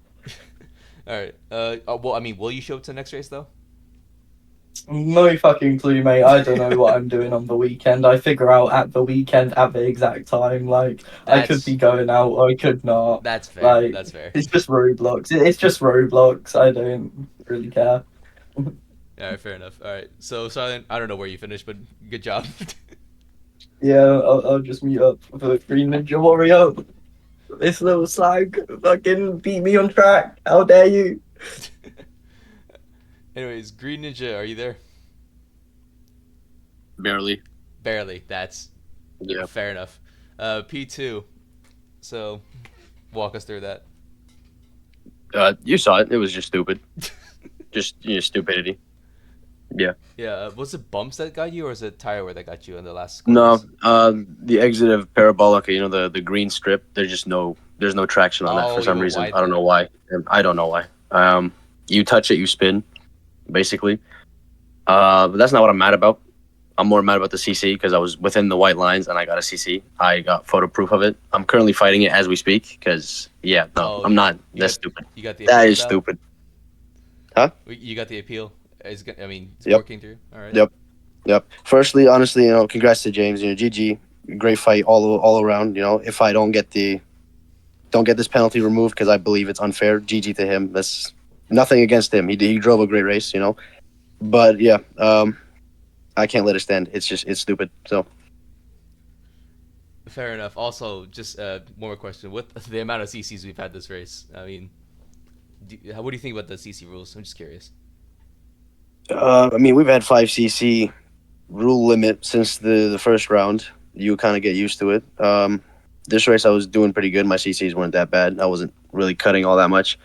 All right. Well, I mean, will you show up to the next race though? No fucking clue, mate. I don't know what I'm doing on the weekend. I figure out at the weekend at the exact time. Like, I could be going out or I could not. That's fair. Like, That's fair. it's just Roblox. It's just Roblox. I don't really care. All right, fair enough. All right. So, Silent, I don't know where you finished, but good job. Yeah, I'll just meet up for Green Ninja Warrior. This little slag fucking beat me on track. How dare you? Anyways, Green Ninja, are you there? Barely. Barely. That's Yeah. fair enough. P2. So, walk us through that. You saw it. It was just stupid. just stupidity. Yeah. Yeah. Was it bumps that got you, or is it tire wear that got you in the last? No. Course? The exit of Parabolica. You know the green strip. There's no traction on that Oh, for some you went reason. wide I don't there. know why. I don't know why. You touch it, you spin, basically. But that's not what I'm mad about. I'm more mad about the CC because I was within the white lines and I got a CC. I got photo proof of it. I'm currently fighting it as we speak because Oh, I'm not. you That's got- stupid. You got the That appeal is out? stupid. You got the appeal. It's Yep. working through. All right. Yep. Firstly, honestly, congrats to James. GG, great fight all around. If I don't get this penalty removed because I believe it's unfair, GG to him. That's nothing against him. He drove a great race. But yeah, I can't let it stand. It's stupid. So Fair enough. Also, just one more question: with the amount of CCs we've had this race, I mean, what do you think about the CC rules? I'm just curious. I mean, we've had 5cc rule limit since the first round. You kind of get used to it. This race I was doing pretty good. My CCs weren't that bad. I wasn't really cutting all that much.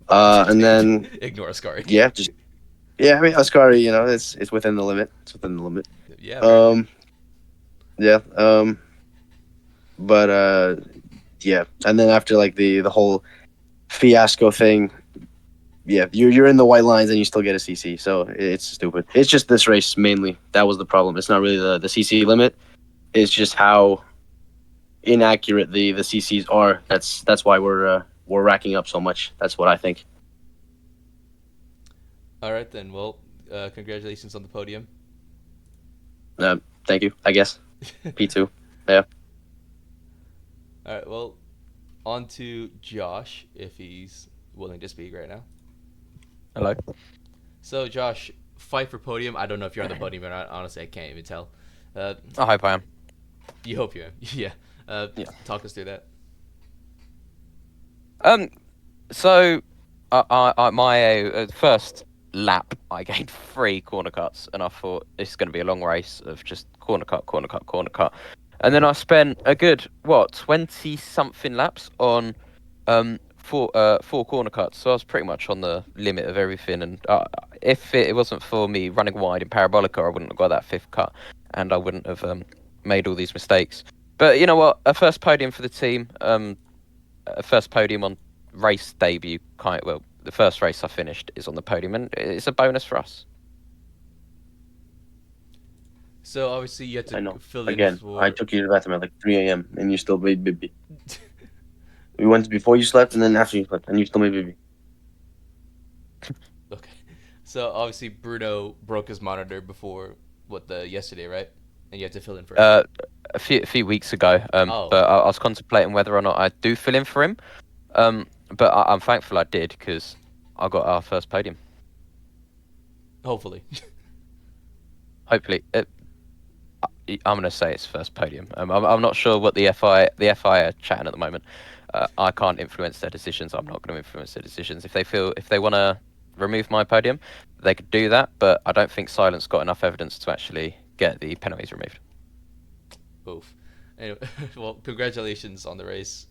And then Ignore Ascari. I mean, Ascari, you know, it's within the limit. It's within the limit. Yeah. Apparently. Yeah. But yeah. And then after like the whole fiasco thing, yeah, you're in the white lines and you still get a CC. So it's stupid. It's just this race mainly. That was the problem. It's not really the CC limit. It's just how inaccurate the CCs are. That's why we're racking up so much. That's what I think. All right then. Well, congratulations on the podium. Thank you. I guess P2. Yeah. All right. Well, on to Josh if he's willing to speak right now. Hello. So Josh, fight for podium. I don't know if you're on the podium or not. Honestly, I can't even tell. I hope I am. You hope you am. Yeah. Yeah. Talk us through that. So, my first lap, I gained 3 corner cuts, and I thought this is going to be a long race of just corner cut, corner cut, corner cut. And then I spent a good 20 something laps on 4 corner cuts. So I was pretty much on the limit of everything. And if it wasn't for me running wide in Parabolica, I wouldn't have got that 5th cut, and I wouldn't have made all these mistakes. But you know what? A first podium for the team. A first podium on race debut. The first race I finished is on the podium, and it's a bonus for us. So obviously you had I know. to fill in Again, for. I took you to the bathroom at like 3 a.m. and you still made baby. We went before you slept and then after you slept, and you still made baby. Okay. So obviously Bruno broke his monitor before yesterday, right? And you had to fill in for him. A few weeks ago. Oh. But I was contemplating whether or not I do fill in for him. But I'm thankful I did, because I got our first podium. Hopefully. Hopefully, I'm going to say it's first podium. I'm not sure what the FI are chatting at the moment. I can't influence their decisions. I'm not going to influence their decisions. If they want to remove my podium, they could do that. But I don't think Silence got enough evidence to actually get the penalties removed. Oof. Anyway, well, congratulations on the race.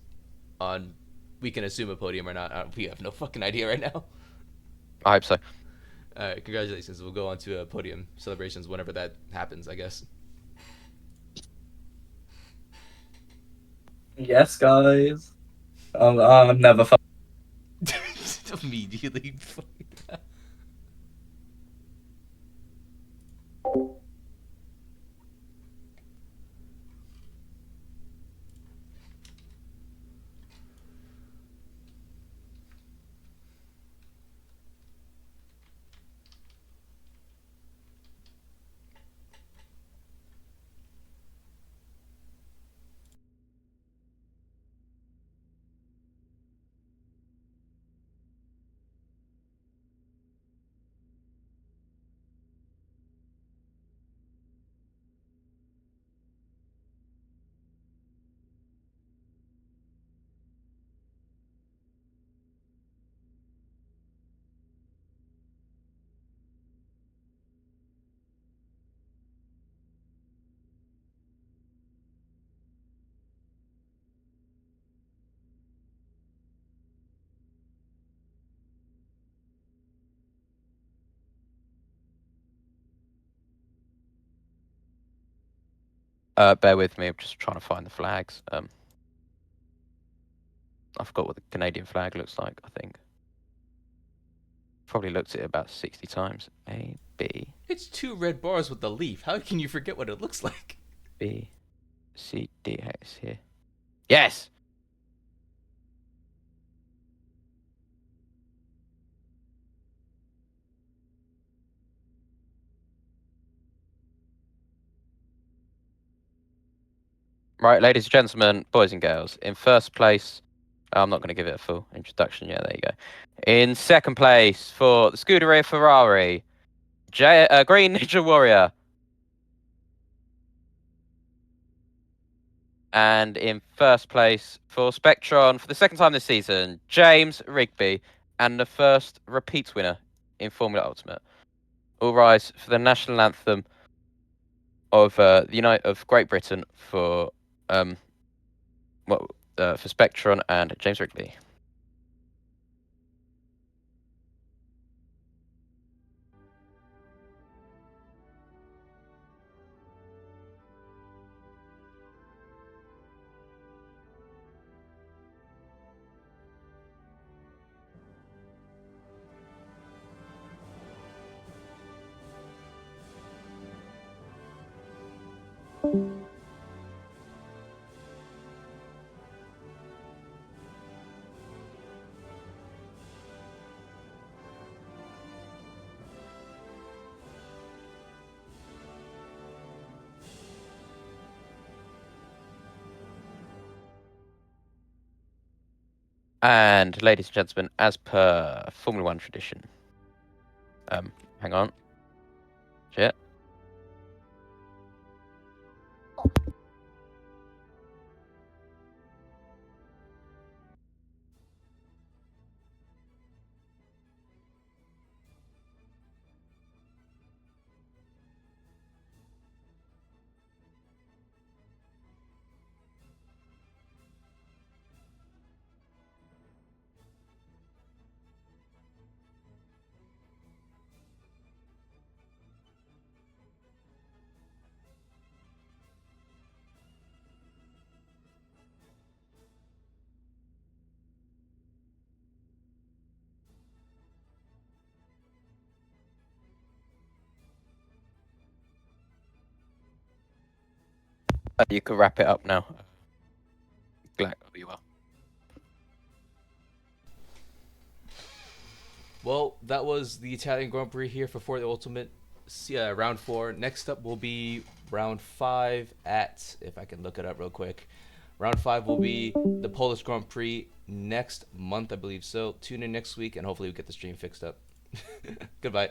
We can assume a podium or not. We have no fucking idea right now. I hope so. All right, congratulations. We'll go on to podium celebrations whenever that happens, I guess. Yes, guys. I'm never. Immediately. Bear with me. I'm just trying to find the flags. I forgot what the Canadian flag looks like. I think probably looked at it about 60 times. A B It's 2 red bars with the leaf. How can you forget what it looks like? B C D X here. Yes. Right, ladies and gentlemen, boys and girls. In first place, I'm not going to give it a full introduction. Yeah, there you go. In second place for the Scuderia Ferrari, Green Ninja Warrior. And in first place for Spectron for the second time this season, James Rigby, and the first repeat winner in Formula Ultimate. All rise for the national anthem of of Great Britain for for Spectron and James Rigby. And ladies and gentlemen, as per Formula One tradition, hang on, shit. You can wrap it up now. Glad you are. Well, that was the Italian Grand Prix here for the Ultimate round 4. Next up will be round 5 at, if I can look it up real quick. Round 5 will be the Polish Grand Prix next month, I believe. So tune in next week, and hopefully we get the stream fixed up. Goodbye.